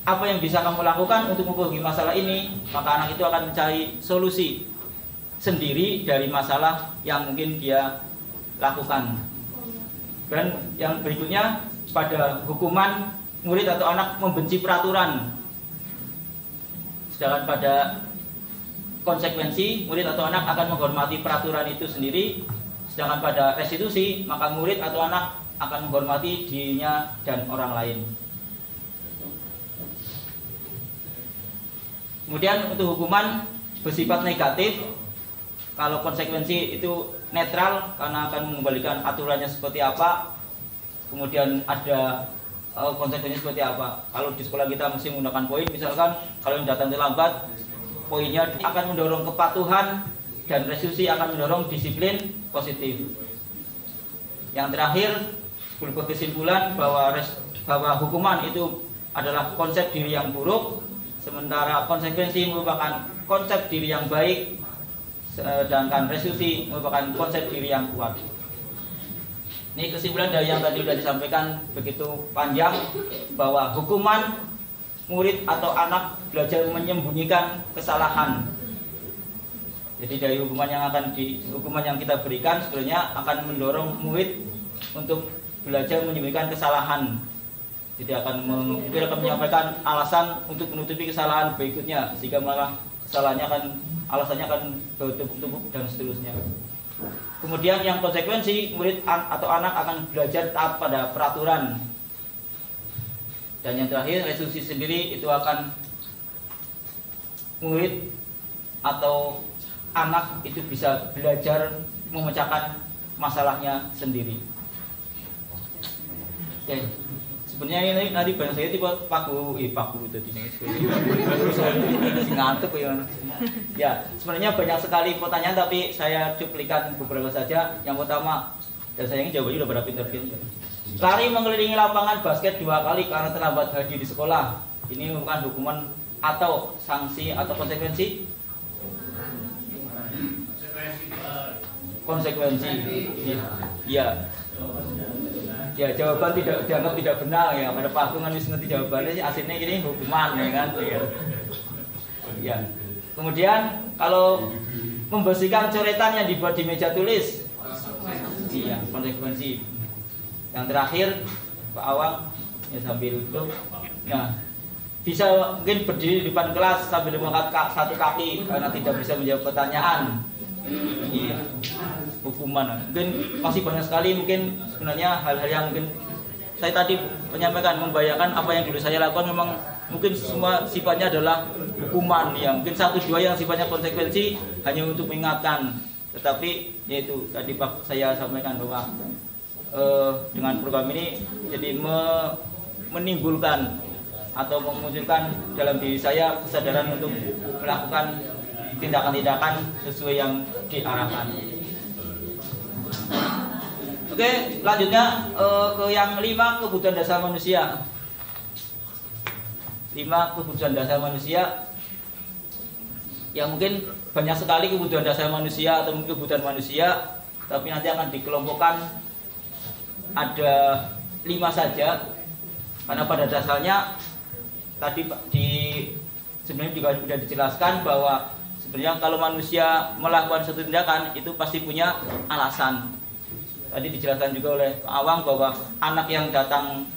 Apa yang bisa kamu lakukan untuk memperbaiki masalah ini? Maka anak itu akan mencari solusi sendiri dari masalah yang mungkin dia lakukan. Dan yang berikutnya, pada hukuman murid atau anak membenci peraturan. Sedangkan pada konsekuensi, murid atau anak akan menghormati peraturan itu sendiri. Sedangkan pada restitusi, maka murid atau anak akan menghormati dirinya dan orang lain. Kemudian untuk hukuman bersifat negatif, kalau konsekuensi itu netral karena akan mengembalikan aturannya seperti apa. Kemudian ada konsekuensinya seperti apa. Kalau di sekolah kita mesti menggunakan poin, misalkan kalau yang datang terlambat, poinnya akan mendorong kepatuhan, dan restitusi akan mendorong disiplin positif. Yang terakhir, berupa kesimpulan bahwa hukuman itu adalah konsep diri yang buruk, sementara konsekuensi merupakan konsep diri yang baik, sedangkan restitusi merupakan konsep diri yang kuat. Ini kesimpulan dari yang tadi sudah disampaikan begitu panjang, bahwa hukuman murid atau anak belajar menyembunyikan kesalahan. Jadi dari hukuman yang kita berikan sebenarnya akan mendorong murid untuk belajar menyembunyikan kesalahan. Jadi mungkin akan menyampaikan alasan untuk menutupi kesalahan berikutnya, sehingga malah alasannya akan bertumpuk-tumpuk dan seterusnya. Kemudian yang konsekuensi, murid atau anak akan belajar taat pada peraturan. Dan yang terakhir, restitusi sendiri itu akan murid atau anak itu bisa belajar memecahkan masalahnya sendiri. Oke. Sebenarnya ini nanti barang saya tipe Pak Guru tadi nih. Ngantuk ya. Ya, sebenarnya banyak sekali pertanyaan tapi saya cuplikan beberapa saja. Yang pertama, dan saya ingin jawabannya udah pada pinter-pinter. Lari mengelilingi lapangan basket 2 kali karena terlambat hadir di sekolah. Ini merupakan hukuman atau sanksi atau konsekuensi? Konsekuensi. Iya. Ya, jawaban tidak dianggap tidak benar ya. Pada patungan wis ngerti jawabannya sih aslinya ini hukuman ya kan. Ya. Kemudian kalau membersihkan coretan yang dibuat di meja tulis. Iya, konsekuensi. Yang terakhir Pak Awang ya sambil duduk. Nah, bisa mungkin berdiri di depan kelas sambil mengangkat satu kaki karena tidak bisa menjawab pertanyaan. Iya. Hukuman mungkin masih banyak sekali, mungkin sebenarnya hal-hal yang mungkin saya tadi menyampaikan, membayangkan apa yang dulu saya lakukan memang mungkin semua sifatnya adalah hukuman, ya mungkin 1-2 yang sifatnya konsekuensi hanya untuk mengingatkan. Tetapi yaitu tadi Pak saya sampaikan bahwa dengan program ini jadi menimbulkan atau memunculkan dalam diri saya kesadaran untuk melakukan tindakan-tindakan sesuai yang diarahkan. Oke, selanjutnya ke yang 5, kebutuhan dasar manusia. 5 kebutuhan dasar manusia yang mungkin banyak sekali kebutuhan dasar manusia atau kebutuhan manusia, tapi nanti akan dikelompokkan ada 5 saja, karena pada dasarnya tadi sebenarnya juga sudah dijelaskan bahwa sebenarnya kalau manusia melakukan suatu tindakan itu pasti punya alasan. Tadi dijelaskan juga oleh Pak Awang bahwa anak yang datang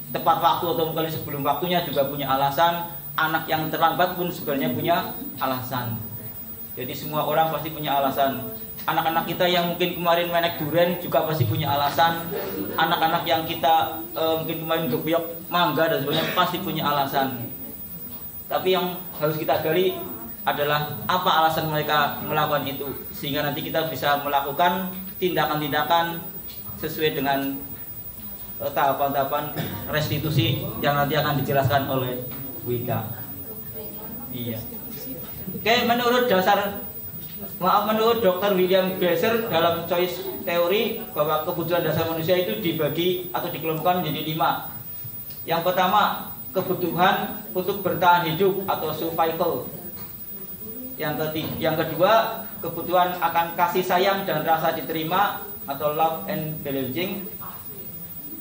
tepat waktu atau mungkin sebelum waktunya juga punya alasan, anak yang terlambat pun sebenarnya punya alasan. Jadi semua orang pasti punya alasan. Anak-anak kita yang mungkin kemarin menek durian juga pasti punya alasan. Anak-anak yang kita mungkin kemarin gebyok mangga dan sebagainya pasti punya alasan. Tapi yang harus kita gali adalah apa alasan mereka melakukan itu, sehingga nanti kita bisa melakukan tindakan-tindakan sesuai dengan tahapan-tahapan restitusi yang nanti akan dijelaskan oleh Wika. Iya. Oke, menurut Dr. William Glasser dalam choice teori bahwa kebutuhan dasar manusia itu dibagi atau dikelompokkan menjadi 5. Yang pertama, kebutuhan untuk bertahan hidup atau survival. Yang kedua, kebutuhan akan kasih sayang dan rasa diterima atau love and belonging.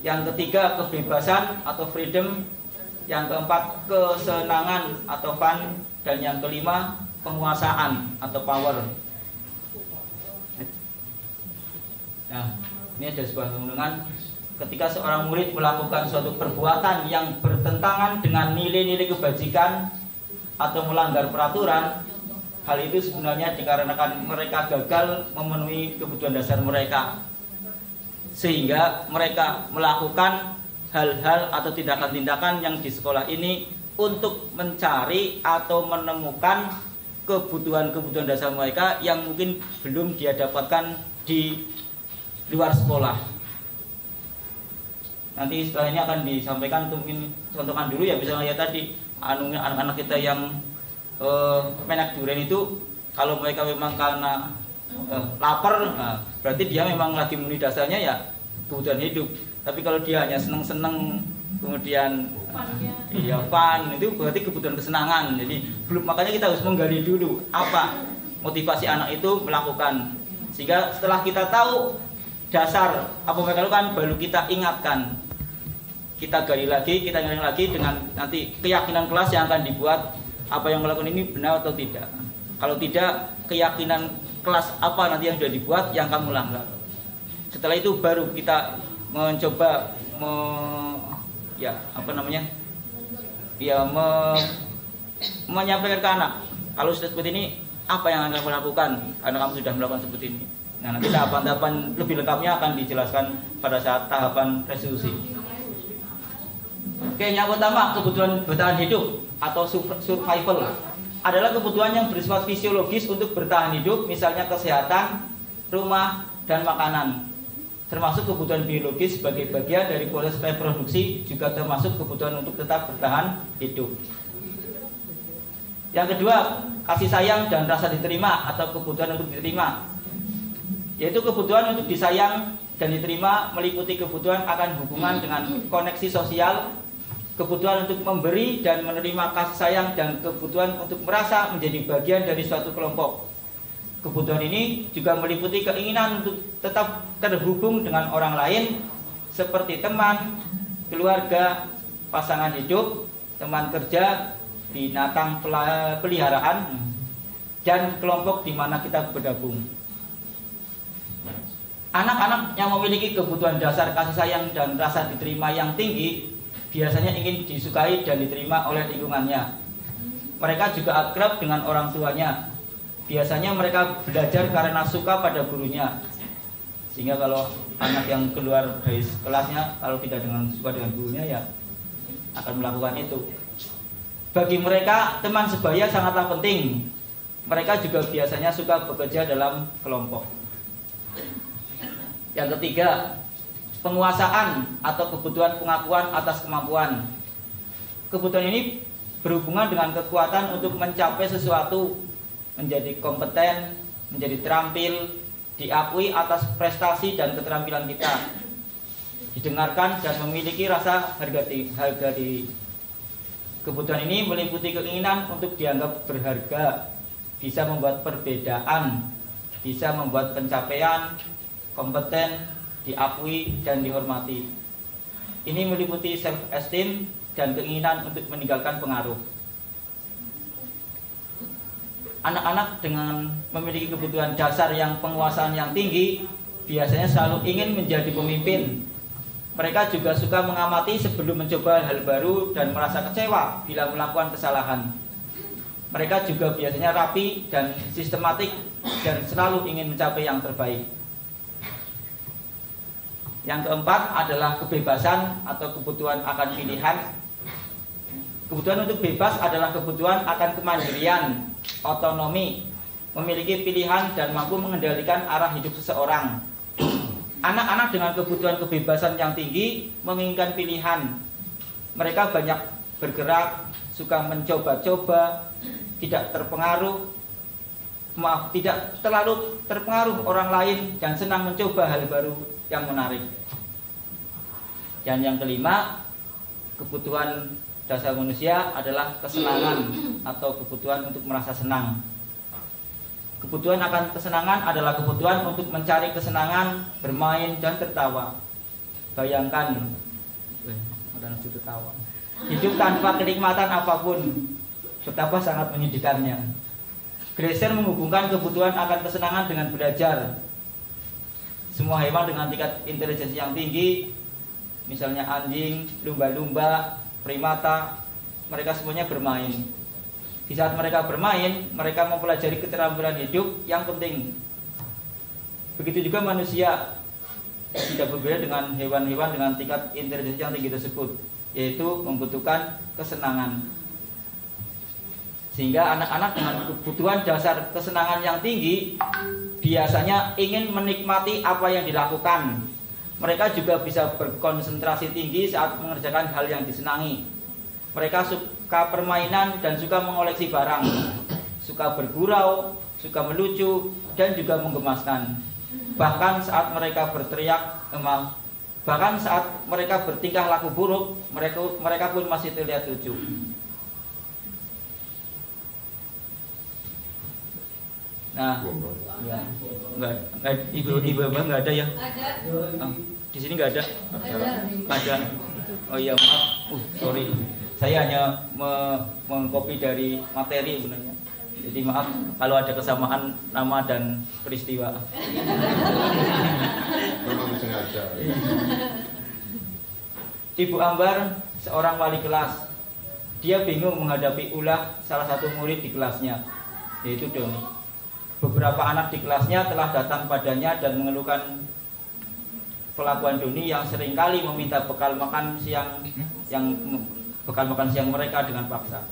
Yang ketiga, kebebasan atau freedom. Yang keempat, kesenangan atau fun. Dan yang kelima, penguasaan atau power. Nah, ini ada sebuah renungan. Ketika seorang murid melakukan suatu perbuatan yang bertentangan dengan nilai-nilai kebajikan atau melanggar peraturan, hal itu sebenarnya dikarenakan mereka gagal memenuhi kebutuhan dasar mereka, sehingga mereka melakukan hal-hal atau tindakan-tindakan yang di sekolah ini untuk mencari atau menemukan kebutuhan-kebutuhan dasar mereka yang mungkin belum dia dapatkan di luar sekolah. Nanti setelah ini akan disampaikan, mungkin contohkan dulu ya, misalnya ya tadi anak-anak kita yang menak durian itu, kalau mereka memang karena lapar, nah, berarti dia memang lagi memenuhi dasarnya ya kebutuhan hidup. Tapi kalau dia hanya seneng-seneng kemudian iya fun, itu berarti kebutuhan kesenangan. Jadi makanya kita harus menggali dulu apa motivasi anak itu melakukan, sehingga setelah kita tahu dasar apa mereka lakukan, baru kita ingatkan, kita gali lagi dengan nanti keyakinan kelas yang akan dibuat, apa yang melakukan ini benar atau tidak. Kalau tidak, keyakinan kelas apa nanti yang sudah dibuat yang kamu langgar. Setelah itu baru kita mencoba menyampaikan ke anak, kalau sudah seperti ini apa yang akan kamu lakukan karena kamu sudah melakukan seperti ini. Nah, nanti tahapan-tahapan lebih lengkapnya akan dijelaskan pada saat tahapan restitusi. Oke, yang pertama, kebutuhan bertahan hidup atau survival adalah kebutuhan yang bersifat fisiologis untuk bertahan hidup, misalnya kesehatan, rumah, dan makanan. Termasuk kebutuhan biologis sebagai bagian dari proses reproduksi, juga termasuk kebutuhan untuk tetap bertahan hidup. Yang kedua, kasih sayang dan rasa diterima atau kebutuhan untuk diterima, yaitu kebutuhan untuk disayang dan diterima meliputi kebutuhan akan hubungan dengan koneksi sosial, kebutuhan untuk memberi dan menerima kasih sayang, dan kebutuhan untuk merasa menjadi bagian dari suatu kelompok. Kebutuhan ini juga meliputi keinginan untuk tetap terhubung dengan orang lain seperti teman, keluarga, pasangan hidup, teman kerja, binatang peliharaan, dan kelompok di mana kita bergabung. Anak-anak yang memiliki kebutuhan dasar kasih sayang dan rasa diterima yang tinggi biasanya ingin disukai dan diterima oleh lingkungannya. Mereka juga akrab dengan orang tuanya. Biasanya mereka belajar karena suka pada gurunya. Sehingga kalau anak yang keluar dari kelasnya, kalau tidak suka dengan gurunya, ya akan melakukan itu. Bagi mereka, teman sebaya sangatlah penting. Mereka juga biasanya suka bekerja dalam kelompok. Yang ketiga, penguasaan atau kebutuhan pengakuan atas kemampuan. Kebutuhan ini berhubungan dengan kekuatan untuk mencapai sesuatu, menjadi kompeten, menjadi terampil, diakui atas prestasi dan keterampilan kita, didengarkan dan memiliki rasa harga diri. Kebutuhan ini meliputi keinginan untuk dianggap berharga, bisa membuat perbedaan, bisa membuat pencapaian, kompeten, diakui dan dihormati. Ini meliputi self-esteem dan keinginan untuk meninggalkan pengaruh. Anak-anak dengan memiliki kebutuhan dasar yang penguasaan yang tinggi biasanya selalu ingin menjadi pemimpin. Mereka juga suka mengamati sebelum mencoba hal baru dan merasa kecewa bila melakukan kesalahan. Mereka juga biasanya rapi dan sistematik dan selalu ingin mencapai yang terbaik. Yang keempat adalah kebebasan atau kebutuhan akan pilihan. Kebutuhan untuk bebas adalah kebutuhan akan kemandirian, otonomi, memiliki pilihan dan mampu mengendalikan arah hidup seseorang. Anak-anak dengan kebutuhan kebebasan yang tinggi menginginkan pilihan. Mereka banyak bergerak, suka mencoba-coba, tidak terlalu terpengaruh orang lain dan senang mencoba hal baru yang menarik. Dan yang kelima, kebutuhan dasar manusia adalah kesenangan atau kebutuhan untuk merasa senang. Kebutuhan akan kesenangan adalah kebutuhan untuk mencari kesenangan, bermain dan tertawa. Bayangkan, hidup tanpa kenikmatan apapun, betapa sangat menyedihkannya. Glaser menghubungkan kebutuhan akan kesenangan dengan belajar. Semua hewan dengan tingkat intelijensi yang tinggi, misalnya anjing, lumba-lumba, primata, mereka semuanya bermain. Di saat mereka bermain, mereka mempelajari keterampilan hidup yang penting. Begitu juga manusia, tidak berbeda dengan hewan-hewan dengan tingkat intelijensi yang tinggi tersebut, yaitu membutuhkan kesenangan. Sehingga anak-anak dengan kebutuhan dasar kesenangan yang tinggi biasanya ingin menikmati apa yang dilakukan. Mereka juga bisa berkonsentrasi tinggi saat mengerjakan hal yang disenangi. Mereka suka permainan dan suka mengoleksi barang, suka bergurau, suka melucu, dan juga menggemaskan. Bahkan saat mereka bertingkah laku buruk, mereka pun masih terlihat lucu. Nah, ya, ibu bapak nggak ada ya? Di sini nggak ada. Ada. Oh iya maaf. Sorry. Saya hanya mengcopy dari materi sebenarnya. Jadi maaf kalau ada kesamaan nama dan peristiwa. Ibu Ambar seorang wali kelas. Dia bingung menghadapi ulah salah satu murid di kelasnya, yaitu Doni. Beberapa anak di kelasnya telah datang padanya dan mengeluhkan kelakuan Doni yang seringkali meminta bekal makan siang mereka dengan paksa.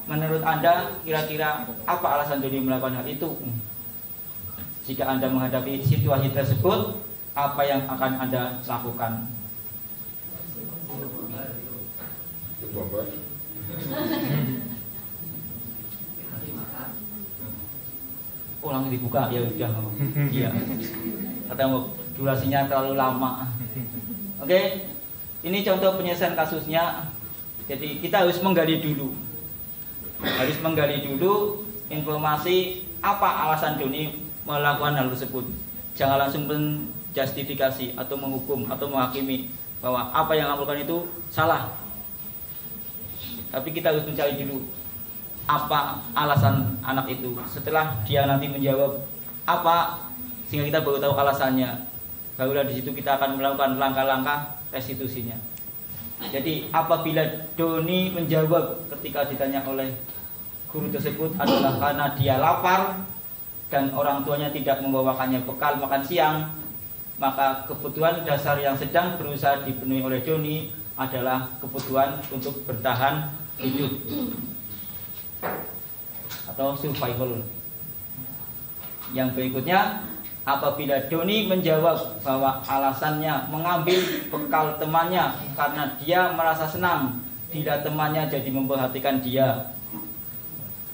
Menurut Anda, kira-kira apa alasan Doni melakukan hal itu? Jika Anda menghadapi situasi tersebut, apa yang akan Anda lakukan? Ulang dibuka ya udah. Iya. Kata durasinya terlalu lama. Oke. Ini contoh penyelesaian kasusnya. Jadi kita harus menggali dulu. Informasi apa alasan Doni melakukan hal tersebut. Jangan langsung menjustifikasi atau menghukum atau menghakimi bahwa apa yang lakukan itu salah. Tapi kita harus mencari dulu apa alasan anak itu. Setelah dia nanti menjawab apa, sehingga kita baru tahu alasannya, barulah di situ kita akan melakukan langkah-langkah restitusinya. Jadi apabila Doni menjawab ketika ditanya oleh guru tersebut adalah karena dia lapar dan orang tuanya tidak membawakannya bekal makan siang, maka kebutuhan dasar yang sedang berusaha dipenuhi oleh Doni adalah kebutuhan untuk bertahan hidup atau survival. Yang berikutnya, apabila Doni menjawab bahwa alasannya mengambil bekal temannya karena dia merasa senang bila temannya jadi memperhatikan dia.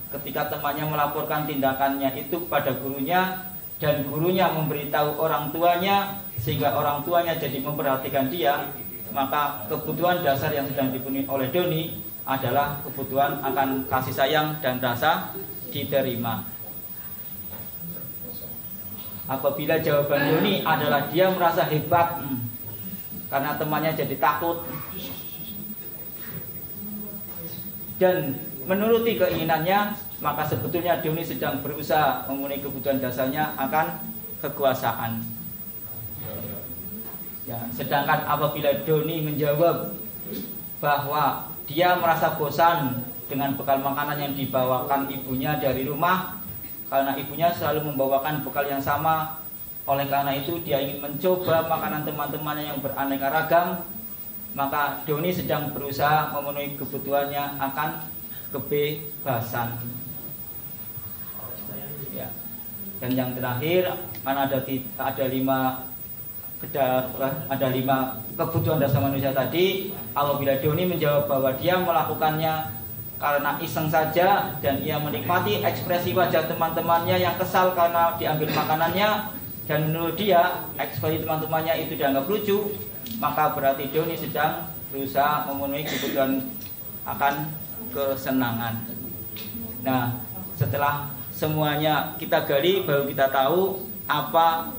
Ketika temannya melaporkan tindakannya itu kepada gurunya dan gurunya memberitahu orang tuanya sehingga orang tuanya jadi memperhatikan dia, maka kebutuhan dasar yang sedang dipenuhi oleh Doni adalah kebutuhan akan kasih sayang dan rasa diterima. Apabila jawaban Doni adalah dia merasa hebat karena temannya jadi takut dan menuruti keinginannya, maka sebetulnya Doni sedang berusaha memenuhi kebutuhan dasarnya akan kekuasaan. Ya, sedangkan apabila Doni menjawab bahwa dia merasa bosan dengan bekal makanan yang dibawakan ibunya dari rumah, karena ibunya selalu membawakan bekal yang sama, oleh karena itu dia ingin mencoba makanan teman-temannya yang beraneka ragam, maka Doni sedang berusaha memenuhi kebutuhannya akan kebebasan. Ya. Dan yang terakhir, karena ada lima kebutuhan dasar manusia tadi, apabila Doni menjawab bahwa dia melakukannya karena iseng saja dan ia menikmati ekspresi wajah teman-temannya yang kesal karena diambil makanannya, dan menurut dia ekspresi teman-temannya itu dianggap lucu, maka berarti Doni sedang berusaha memenuhi kebutuhan akan kesenangan. Nah, setelah semuanya kita gali, baru kita tahu apa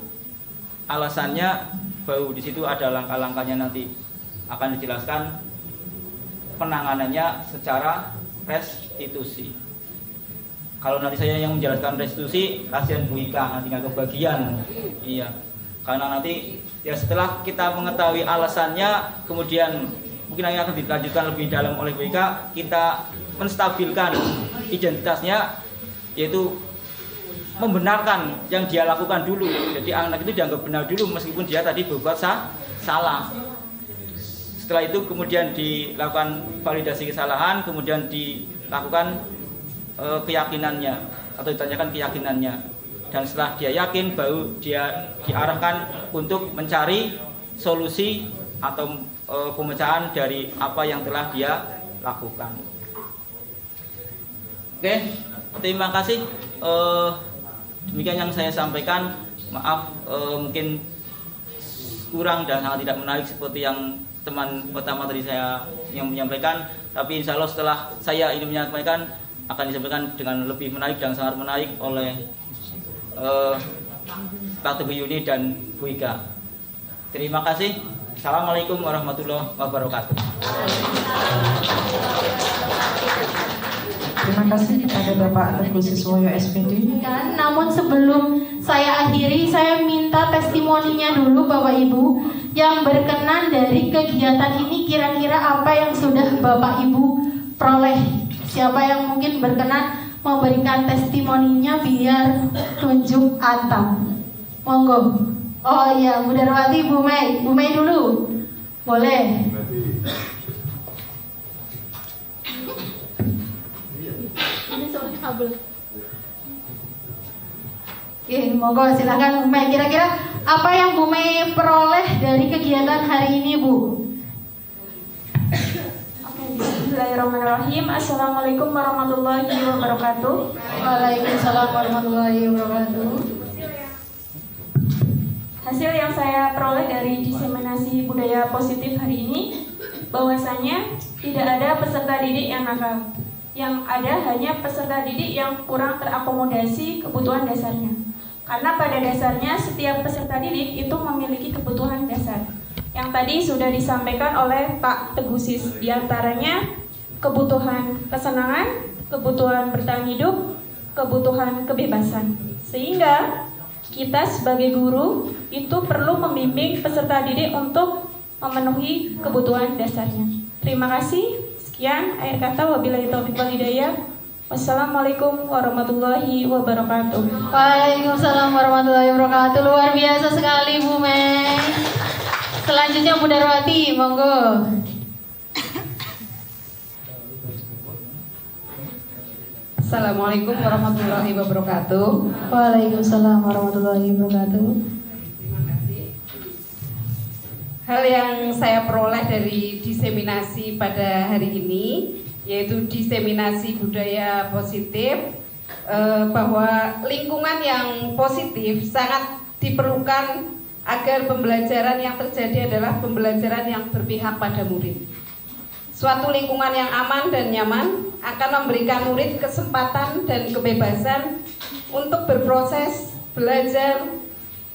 alasannya, baru di situ ada langkah-langkahnya, nanti akan dijelaskan penanganannya secara restitusi. Kalau nanti saya yang menjelaskan restitusi, kasihan Bu Ika nanti nggak kebagian. Iya, karena nanti ya setelah kita mengetahui alasannya, kemudian mungkin akan dilanjutkan lebih dalam oleh Bu Ika, kita menstabilkan identitasnya, yaitu membenarkan yang dia lakukan dulu. Jadi anak itu dianggap benar dulu meskipun dia tadi berbuat salah. Setelah itu kemudian dilakukan validasi kesalahan, kemudian dilakukan keyakinannya atau ditanyakan keyakinannya, dan setelah dia yakin baru dia diarahkan untuk mencari solusi atau pemecahan dari apa yang telah dia lakukan. Oke, terima kasih. Demikian yang saya sampaikan. Maaf mungkin kurang dan sangat tidak menarik seperti yang teman pertama tadi saya yang menyampaikan, tapi insya Allah setelah saya ini menyampaikan akan disampaikan dengan lebih menarik dan sangat menarik oleh Pak Teguh Yuni dan Bu Ika. Terima kasih. Assalamualaikum warahmatullahi wabarakatuh. Terima kasih kepada Bapak Teguh Siswoyo SPD. Namun sebelum saya akhiri, saya minta testimoninya dulu Bapak Ibu yang berkenan dari kegiatan ini. Kira-kira apa yang sudah Bapak Ibu peroleh? Siapa yang mungkin berkenan memberikan testimoninya biar tunjuk atap? Monggo. Oh iya, Bu Darwati, Bu Mei dulu. Boleh. Ini soalnya kabel. Oke, monggo silakan Bu Mei. Kira-kira apa yang Bu Mei peroleh dari kegiatan hari ini, Bu? Oke, bismillahirrahmanirrahim. Assalamualaikum warahmatullahi wabarakatuh. Waalaikumsalam warahmatullahi wabarakatuh. Hasil yang saya peroleh dari diseminasi budaya positif hari ini, bahwasanya tidak ada peserta didik yang nakal. Yang ada hanya peserta didik yang kurang terakomodasi kebutuhan dasarnya. Karena pada dasarnya setiap peserta didik itu memiliki kebutuhan dasar yang tadi sudah disampaikan oleh Pak Teguh Sis, diantaranya kebutuhan kesenangan, kebutuhan bertahan hidup, kebutuhan kebebasan. Sehingga kita sebagai guru itu perlu membimbing peserta didik untuk memenuhi kebutuhan dasarnya. Terima kasih. Sekian akhir kata, wabillahi taufiq wal hidayah. Wassalamualaikum warahmatullahi wabarakatuh. Waalaikumsalam warahmatullahi wabarakatuh. Luar biasa sekali Bu Mei. Selanjutnya Bu Darwati, monggo. Assalamualaikum warahmatullahi wabarakatuh. Waalaikumsalam warahmatullahi wabarakatuh. Hal yang saya peroleh dari diseminasi pada hari ini yaitu diseminasi budaya positif, bahwa lingkungan yang positif sangat diperlukan agar pembelajaran yang terjadi adalah pembelajaran yang berpihak pada murid. Suatu lingkungan yang aman dan nyaman akan memberikan murid kesempatan dan kebebasan untuk berproses, belajar,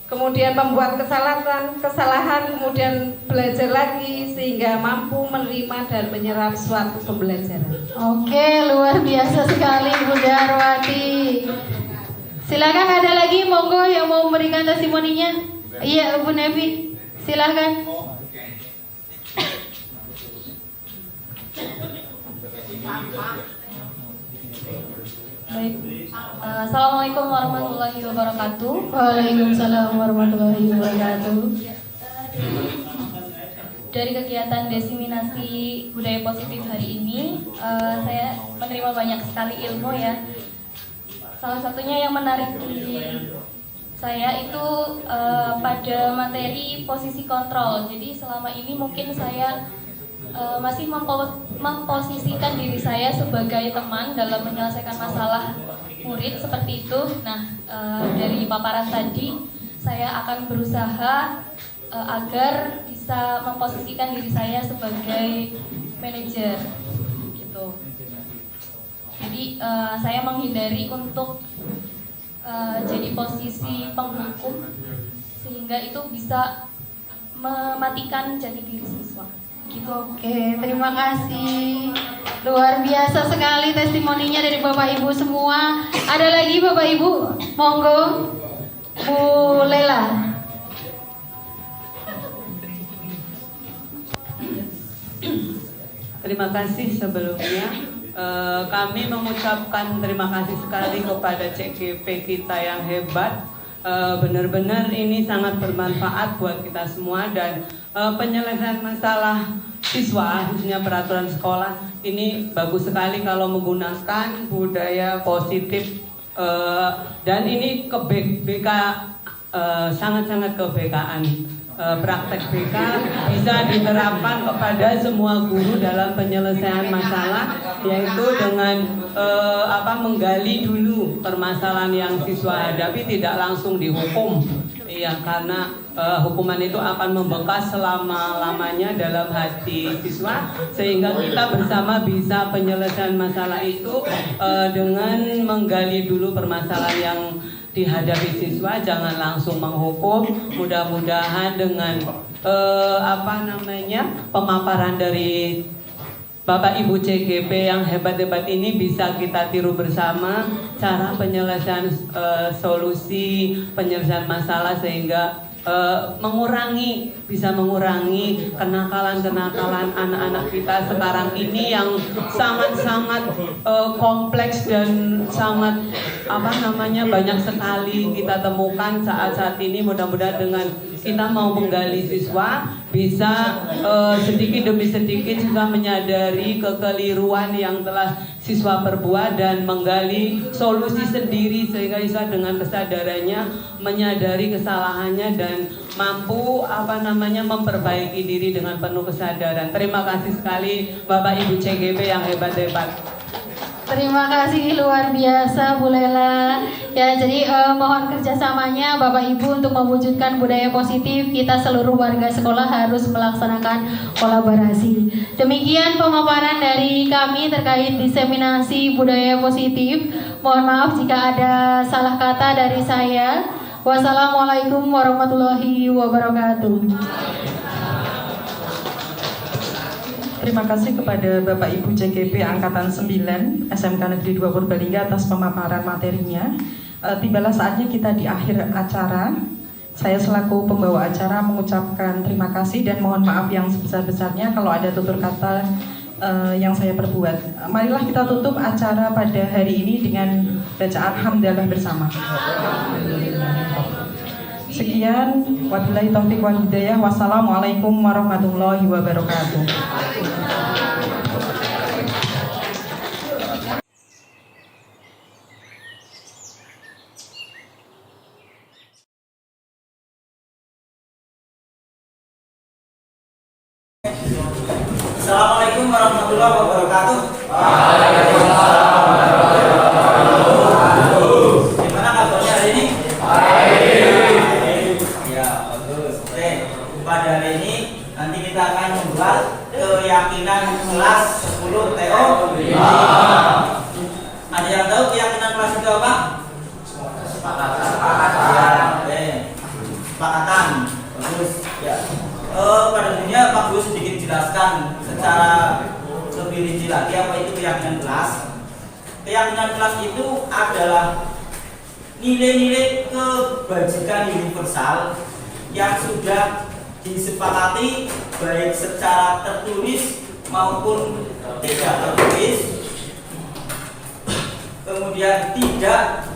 kemudian membuat kesalahan, kemudian belajar lagi sehingga mampu menerima dan menyerap suatu pembelajaran. Oke, luar biasa sekali Bunda Arwati. Silakan ada lagi monggo yang mau memberikan testimoninya. Iya Bu Nevi, silakan. Baik. Assalamualaikum warahmatullahi wabarakatuh. Waalaikumsalam warahmatullahi wabarakatuh. Dari kegiatan diseminasi budaya positif hari ini, saya menerima banyak sekali ilmu ya. Salah satunya yang menarik di saya itu pada materi posisi kontrol. Jadi selama ini mungkin saya masih memposisikan diri saya sebagai teman dalam menyelesaikan masalah murid seperti itu. Nah, dari paparan tadi saya akan berusaha agar bisa memposisikan diri saya sebagai manajer gitu. Jadi saya menghindari untuk jadi posisi penghukum sehingga itu bisa mematikan jati diri siswa. Gitu. Oke, terima kasih. Luar biasa sekali testimoninya dari Bapak Ibu semua. Ada lagi Bapak Ibu? Monggo. Bu Lela. Terima kasih sebelumnya. Kami mengucapkan terima kasih sekali kepada CGP kita yang hebat. Benar-benar ini sangat bermanfaat buat kita semua dan penyelesaian masalah siswa khususnya peraturan sekolah ini bagus sekali kalau menggunakan budaya positif dan ini ke BK sangat-sangat ke BK-an. Praktek BK bisa diterapkan kepada semua guru dalam penyelesaian masalah, yaitu dengan menggali dulu permasalahan yang siswa hadapi, tidak langsung dihukum. Iya, karena hukuman itu akan membekas selama-lamanya dalam hati siswa, sehingga kita bersama bisa penyelesaian masalah itu dengan menggali dulu permasalahan yang dihadapi siswa, jangan langsung menghukum. Mudah-mudahan dengan pemaparan dari Bapak Ibu CGP yang hebat-hebat ini bisa kita tiru bersama cara penyelesaian solusi penyelesaian masalah sehingga bisa mengurangi kenakalan-kenakalan anak-anak kita sekarang ini yang sangat-sangat kompleks dan sangat banyak sekali kita temukan saat-saat ini. Mudah-mudahan dengan kita mau menggali siswa bisa sedikit demi sedikit siswa menyadari kekeliruan yang telah siswa perbuat dan menggali solusi sendiri sehingga siswa dengan kesadarannya menyadari kesalahannya dan mampu memperbaiki diri dengan penuh kesadaran. Terima kasih sekali Bapak Ibu CGP yang hebat-hebat. Terima kasih luar biasa Bu Lela. Ya, jadi mohon kerjasamanya Bapak Ibu untuk mewujudkan budaya positif. Kita seluruh warga sekolah harus melaksanakan kolaborasi. Demikian pemaparan dari kami terkait diseminasi budaya positif. Mohon maaf jika ada salah kata dari saya. Wassalamualaikum warahmatullahi wabarakatuh. Terima kasih kepada Bapak Ibu CGP Angkatan 9 SMK Negeri 2 Purbalingga atas pemaparan materinya. Tibalah saatnya kita di akhir acara. Saya selaku pembawa acara mengucapkan terima kasih dan mohon maaf yang sebesar-besarnya kalau ada tutur kata yang saya perbuat. Marilah kita tutup acara pada hari ini dengan bacaan hamdalah bersama. Sekian, wabillahi taufiq wal hidayah. Wassalamualaikum warahmatullahi wabarakatuh. Assalamualaikum warahmatullahi wabarakatuh. Gimana kabarnya hari ini? Baik. Ya, bagus. Oke, pada hari ini nanti kita akan membuat keyakinan kelas 10 teori. Ada yang tahu keyakinan kelas itu apa? Sepakatan. Bagus. Ya. Pada dunia Pak Guru sedikit jelaskan secara lebih rinci lagi apa itu keyakinan kelas. Keyakinan kelas itu adalah nilai-nilai kebajikan universal yang sudah disepakati baik secara tertulis maupun tidak tertulis, kemudian tidak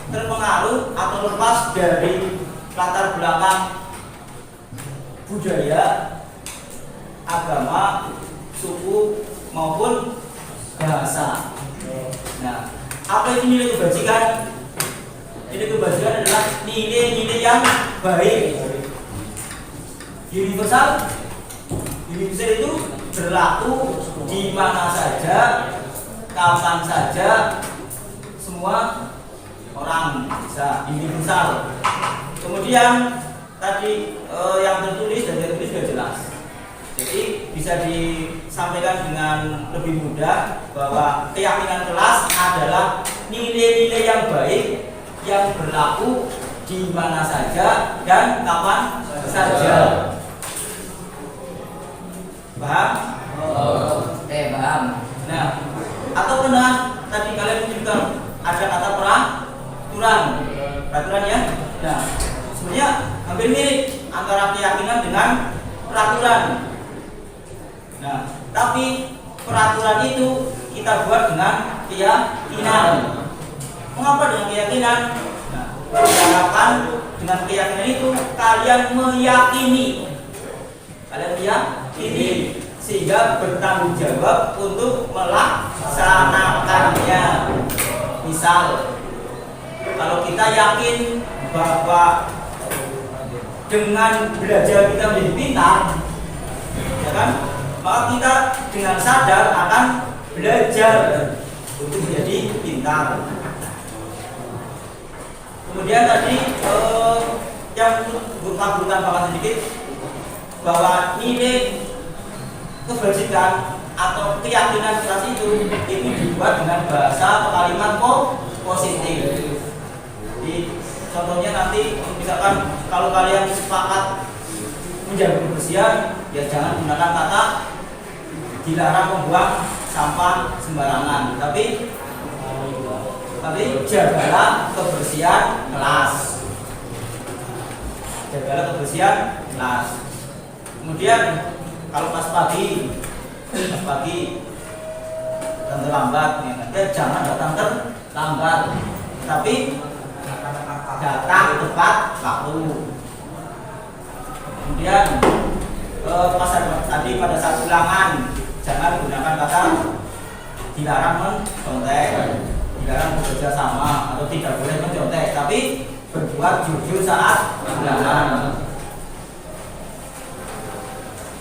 terpengaruh atau lepas dari latar belakang budaya, agama, suku maupun bahasa. Nah, apa itu nilai kebajikan? Nilai kebajikan adalah nilai-nilai yang baik. Universal itu berlaku di mana saja, kapan saja, semua orang bisa universal. Kemudian tadi yang tertulis dan tertulis sudah jelas. Jadi bisa disampaikan dengan lebih mudah bahwa keyakinan kelas adalah nilai-nilai yang baik yang berlaku di mana saja dan kapan saja. Paham? Paham. Nah, atau pernah tadi kalian menyebutkan ada kata peraturan ya? Nah, sebenarnya hampir mirip antara keyakinan dengan peraturan. Nah, tapi peraturan itu kita buat dengan keyakinan. Mengapa dengan keyakinan? Nah, diharapkan dengan keyakinan itu kalian meyakini, sehingga bertanggung jawab untuk melaksanakannya. Misal, kalau kita yakin bahwa dengan belajar kita menjadi pintar, ya kan? Maka kita dengan sadar akan belajar untuk menjadi pintar. Kemudian tadi yang bukan sedikit bahwa nilai kebajikan atau keyakinan kelas itu dibuat dengan bahasa atau kalimat positif. Contohnya nanti misalkan kalau kalian sepakat menjaga kebersihan, ya jangan gunakan kata dilarang membuang sampah sembarangan, tapi jagalah kebersihan kelas. Jagalah kebersihan kelas. Kemudian kalau pas pagi datang terlambat, ya jangan datang terlambat, tapi datang tepat waktu. Kemudian tadi pada saat ulangan jangan gunakan kata dilarang mencontek, dilarang bekerja sama atau tidak boleh mencontek, tapi berbuat jujur saat ulangan.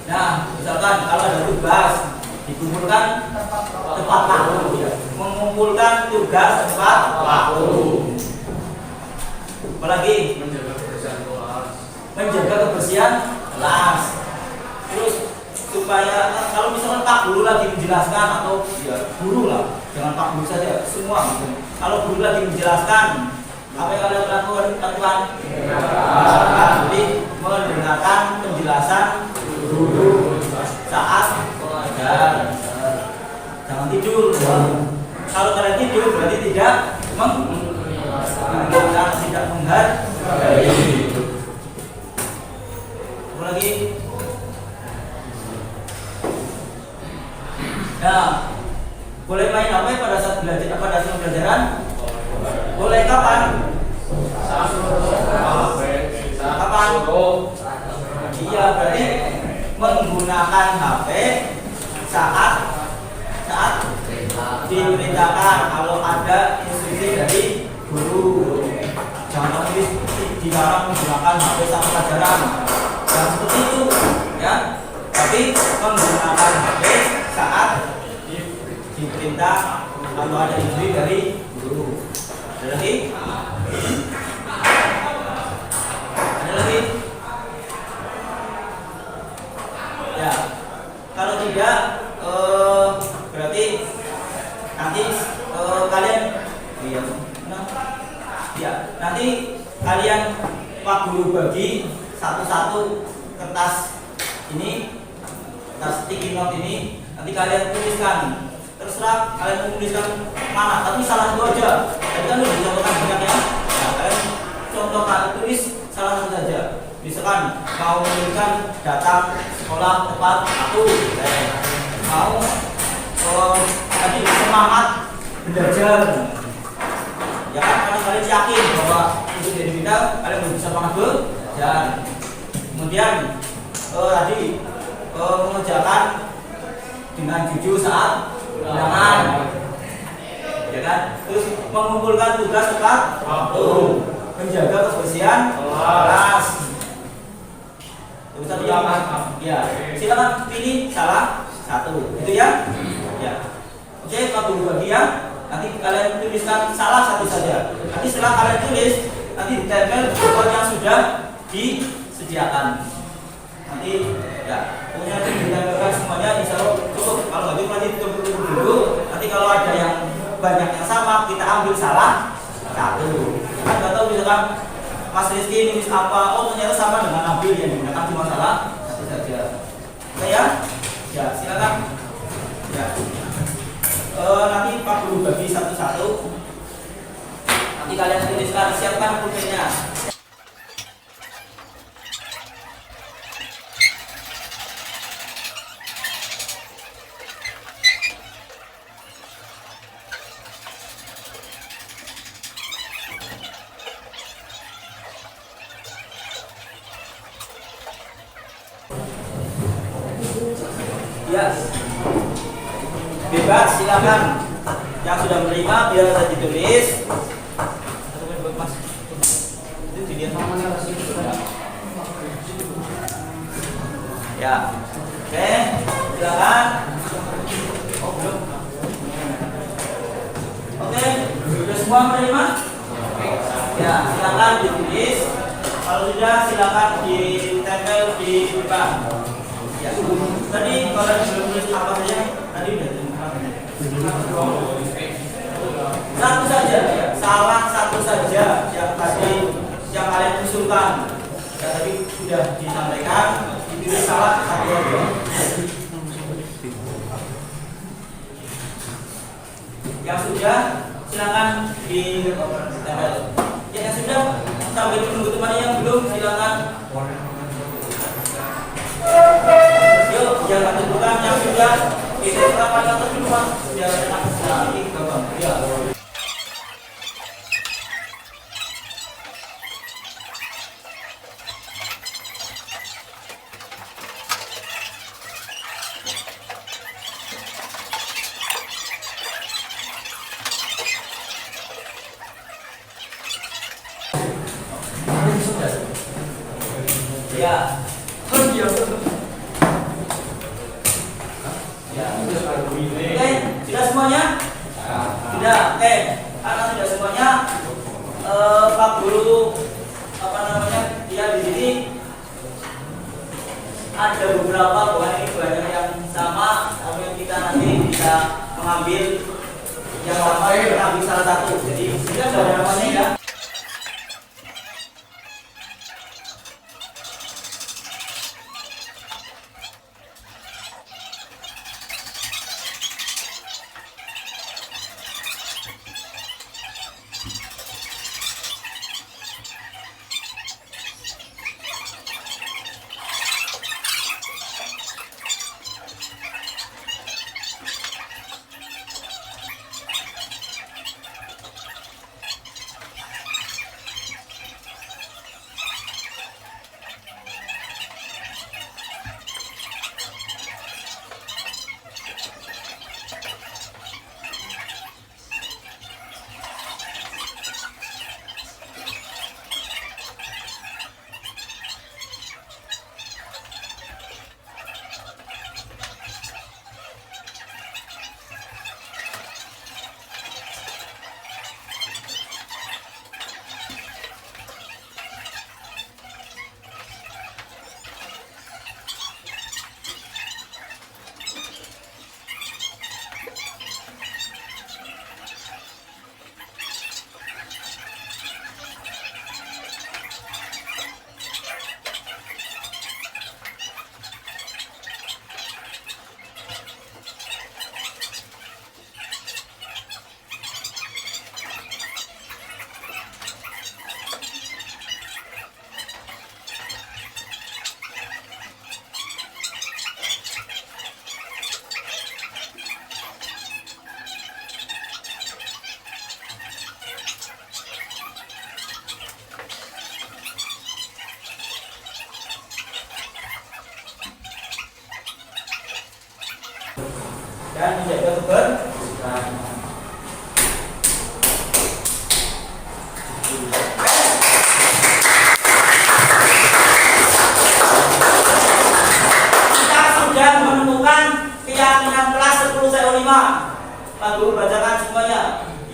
Nah, misalkan kalau ada tugas dikumpulkan tepat waktu, ya. Mengumpulkan tugas tepat waktu. Apalagi menjaga kebersihan kelas. Terus supaya kalau misalkan Pak Guru lagi menjelaskan atau ya guru lah, jangan Pak Guru saja, semua gitu. Kalau guru lagi menjelaskan, apa yang kalian lakukan? Jadi mendengarkan penjelasan guru saat mengajar. Jangan tidur. Kalau kalian tidur berarti tidak menghargai. Apa lagi? Nah, boleh main HP pada saat belajar, pada saat pembelajaran? Boleh kapan? Kapan? Iya, berarti menggunakan HP saat diperintahkan, kalau ada instruksi dari guru. Jangan dilarang menggunakan HP saat pelajaran. Yang seperti itu, ya. tapi menggunakan HP saat diperintah atau ada instruksi dari guru. Ada lagi? Ada lagi? Ya, kalau tidak berarti nanti kalian nanti kalian Pak Guru bagi satu-satu kertas ini, kertas sticky note ini, nanti kalian tuliskan. Terserah kalian menuliskan mana, tapi salah satu aja. Jadi kan udah dicontohkan banyak ya. Nah, kalian contohkan, tulis salah satu saja. Misalkan mau menuliskan datang sekolah tepat waktu, mau tadi semangat belajar. Ya kan, karena kalian yakin bahwa untuk jadi bidang kalian bisa semangat belajar. Kemudian tadi mengerjakan dengan jujur saat ulangan, ya kan? Terus mengumpulkan tugas tepat waktu, menjaga kebersihan kelas. Terus tadi yang ya, silakan pilih salah satu, gitu ya? Ya. Oke, Pak Guru bagi ya. Nanti kalian tuliskan salah satu saja. Nanti setelah kalian tulis, nanti ditempel buku yang sudah disediakan. Nanti ya, pokoknya ditempelkan semuanya, insya Allah cukup. Kalau nggak cukup nanti tutup dulu. Nanti kalau ada yang banyak yang sama, kita ambil salah satu. Kan nggak tahu misalkan Mas Rizky nulis apa, oh ternyata sama dengan Nabil yang digunakan cuma salah satu saja. Oke ya? Ya, silakan. Ya. Nanti Pak Guru bagi satu-satu. Nanti kalian tuliskan, siapkan pulpennya. Yes. Bebas, silakan. Yang sudah menerima biar saja ditulis. Itu dilihat namanya ya. Oke, silakan. Oh, belum. Oke, sudah semua menerima? Ya, silakan ditulis. Kalau sudah, silakan ditempel di depan. Ya, tadi kalau belum tulis apa saja, tadi udah satu saja, ya. Salah satu saja yang tadi yang kalian usulkan. Ya, tadi sudah disampaikan, ditulis salah satu aja. Yang sudah, silakan ditempel. Ya, yang sudah, sambil menunggu temannya yang belum, silakan. Yuk, jangan tentukan yang sudah. Itu berapa yang terima? Biar enak sekali, gampang. Ya. Ya. Oke, sudah semuanya? Sudah, oke. Karena sudah semuanya, Pak Guru dia di sini ada beberapa bahan ini banyak yang sama, tapi kita nanti bisa mengambil yang sama, kita ambil salah satu. Jadi sudah ada namanya ya.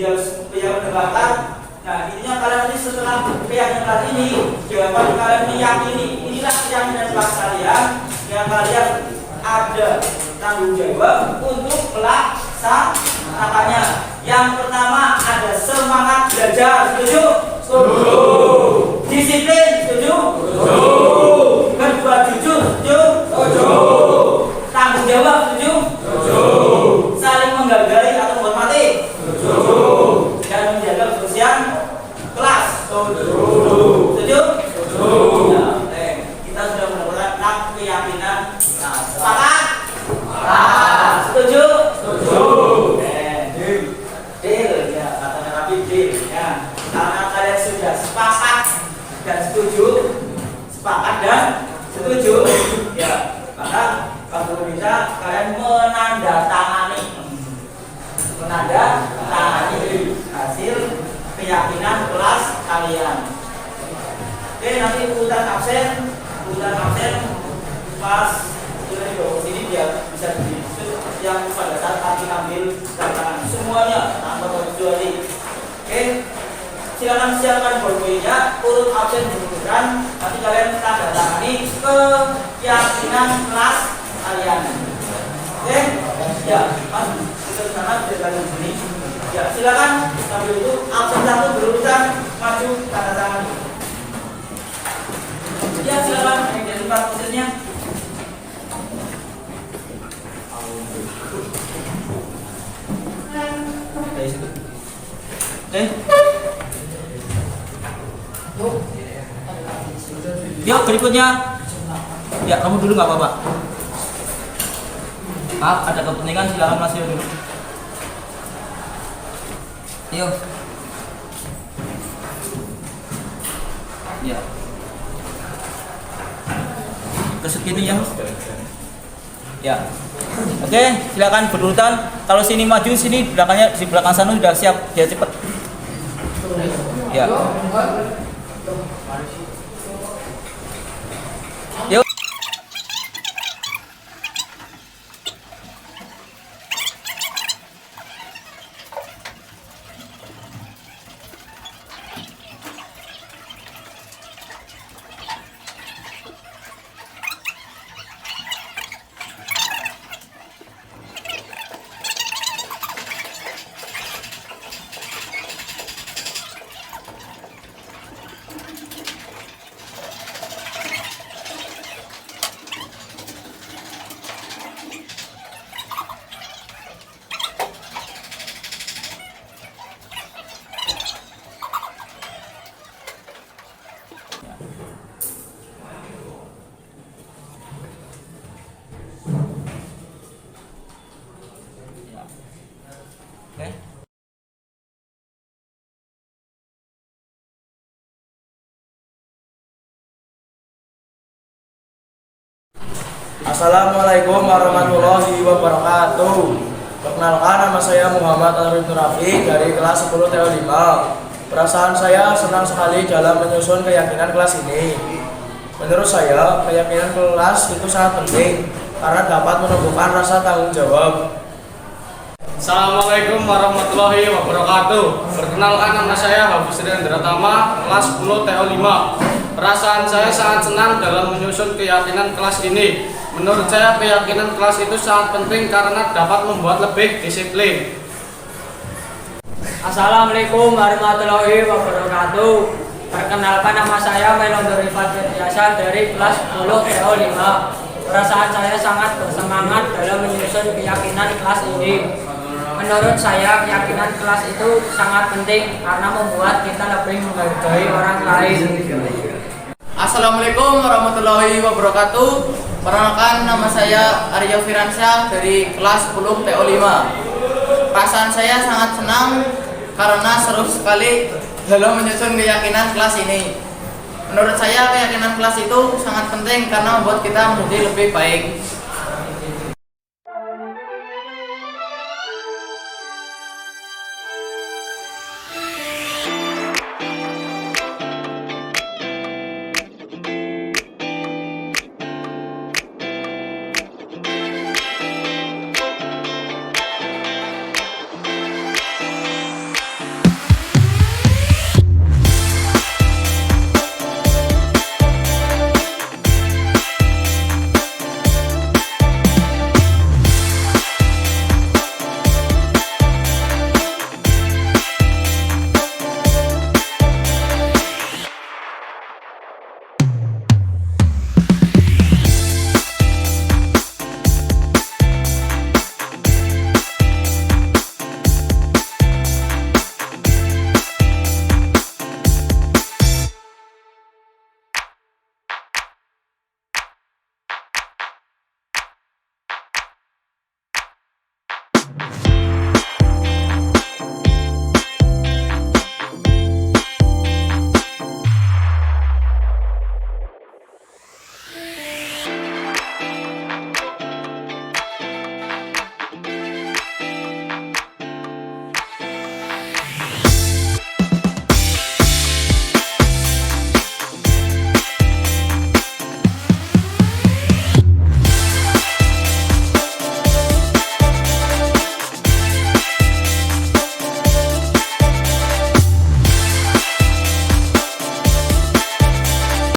biar mendengarkan. Nah, intinya kalian nanti setelah keyakinan ini, jawaban kalian meyakini, inilah keyakinan kelas kalian yang kalian ada tanggung jawab untuk melaksanakannya. Yang pertama ada semangat belajar, setuju? Setuju. Disiplin, setuju? Setuju. Berbuat jujur, setuju? Setuju. Tanggung jawab, setuju? Setuju. Saling menghargai atau menghormati, setuju. Dan menjaga kebersihan kelas, setuju. Setuju? Setuju. Nah, kita sudah menemukan 6 keyakinan. Nah, sepakat? Sepakat. Setuju? Setuju. Deal, ya, katanya Nabi deal. Ya, karena kalian sudah sepakat dan setuju, sepakat dan setuju, ya, maka kalau bisa kalian menandatangani hasil keyakinan kelas kalian. Oke, nanti urutan absen pas sudah dibawa ke sini biar bisa disebut yang pada saat kami ambil tantangan semuanya tanpa terkecuali. Oke, silakan bukunya, urut absen disebutkan, nanti kalian tanda tangani keyakinan kelas kalian. Oke, ya, mas kita ke sana biar kalian di sini. Ya, silakan sambil itu absen 1 berurutan maju tanda tangani. Ya, silakan yang jadi prosesnya. Yuk berikutnya. Ya, kamu dulu nggak apa-apa. Maaf, ada kepentingan, silakan Mas Yo dulu. Yuk. Ya. Kesegini ya. Ya. Oke, silakan berurutan. Kalau sini maju, sini belakangnya di belakang sana sudah siap, biar cepat. Ya. Yuk. Assalamualaikum warahmatullahi wabarakatuh. Perkenalkan, nama saya Muhammad Arif Nurafi dari kelas 10 TO5. Perasaan saya senang sekali dalam menyusun keyakinan kelas ini. Menurut saya, keyakinan kelas itu sangat penting karena dapat menumbuhkan rasa tanggung jawab. Assalamualaikum warahmatullahi wabarakatuh. Perkenalkan, nama saya Hafiz Rendra Tama, kelas 10 TO5. Perasaan saya sangat senang dalam menyusun keyakinan kelas ini. Menurut saya, keyakinan kelas itu sangat penting karena dapat membuat lebih disiplin. Assalamualaikum warahmatullahi wabarakatuh. Perkenalkan, nama saya Melondor Rifat Firdiasa dari kelas 10 TO5. Perasaan saya sangat bersemangat dalam menyusun keyakinan kelas ini. Menurut saya, keyakinan kelas itu sangat penting karena membuat kita lebih menghargai orang lain. Assalamualaikum warahmatullahi wabarakatuh. Perkenalkan, nama saya Arya Firansyah dari kelas 10 TO5. Perasaan saya sangat senang karena seru sekali dalam menyusun keyakinan kelas ini. Menurut saya, keyakinan kelas itu sangat penting karena membuat kita menjadi lebih baik.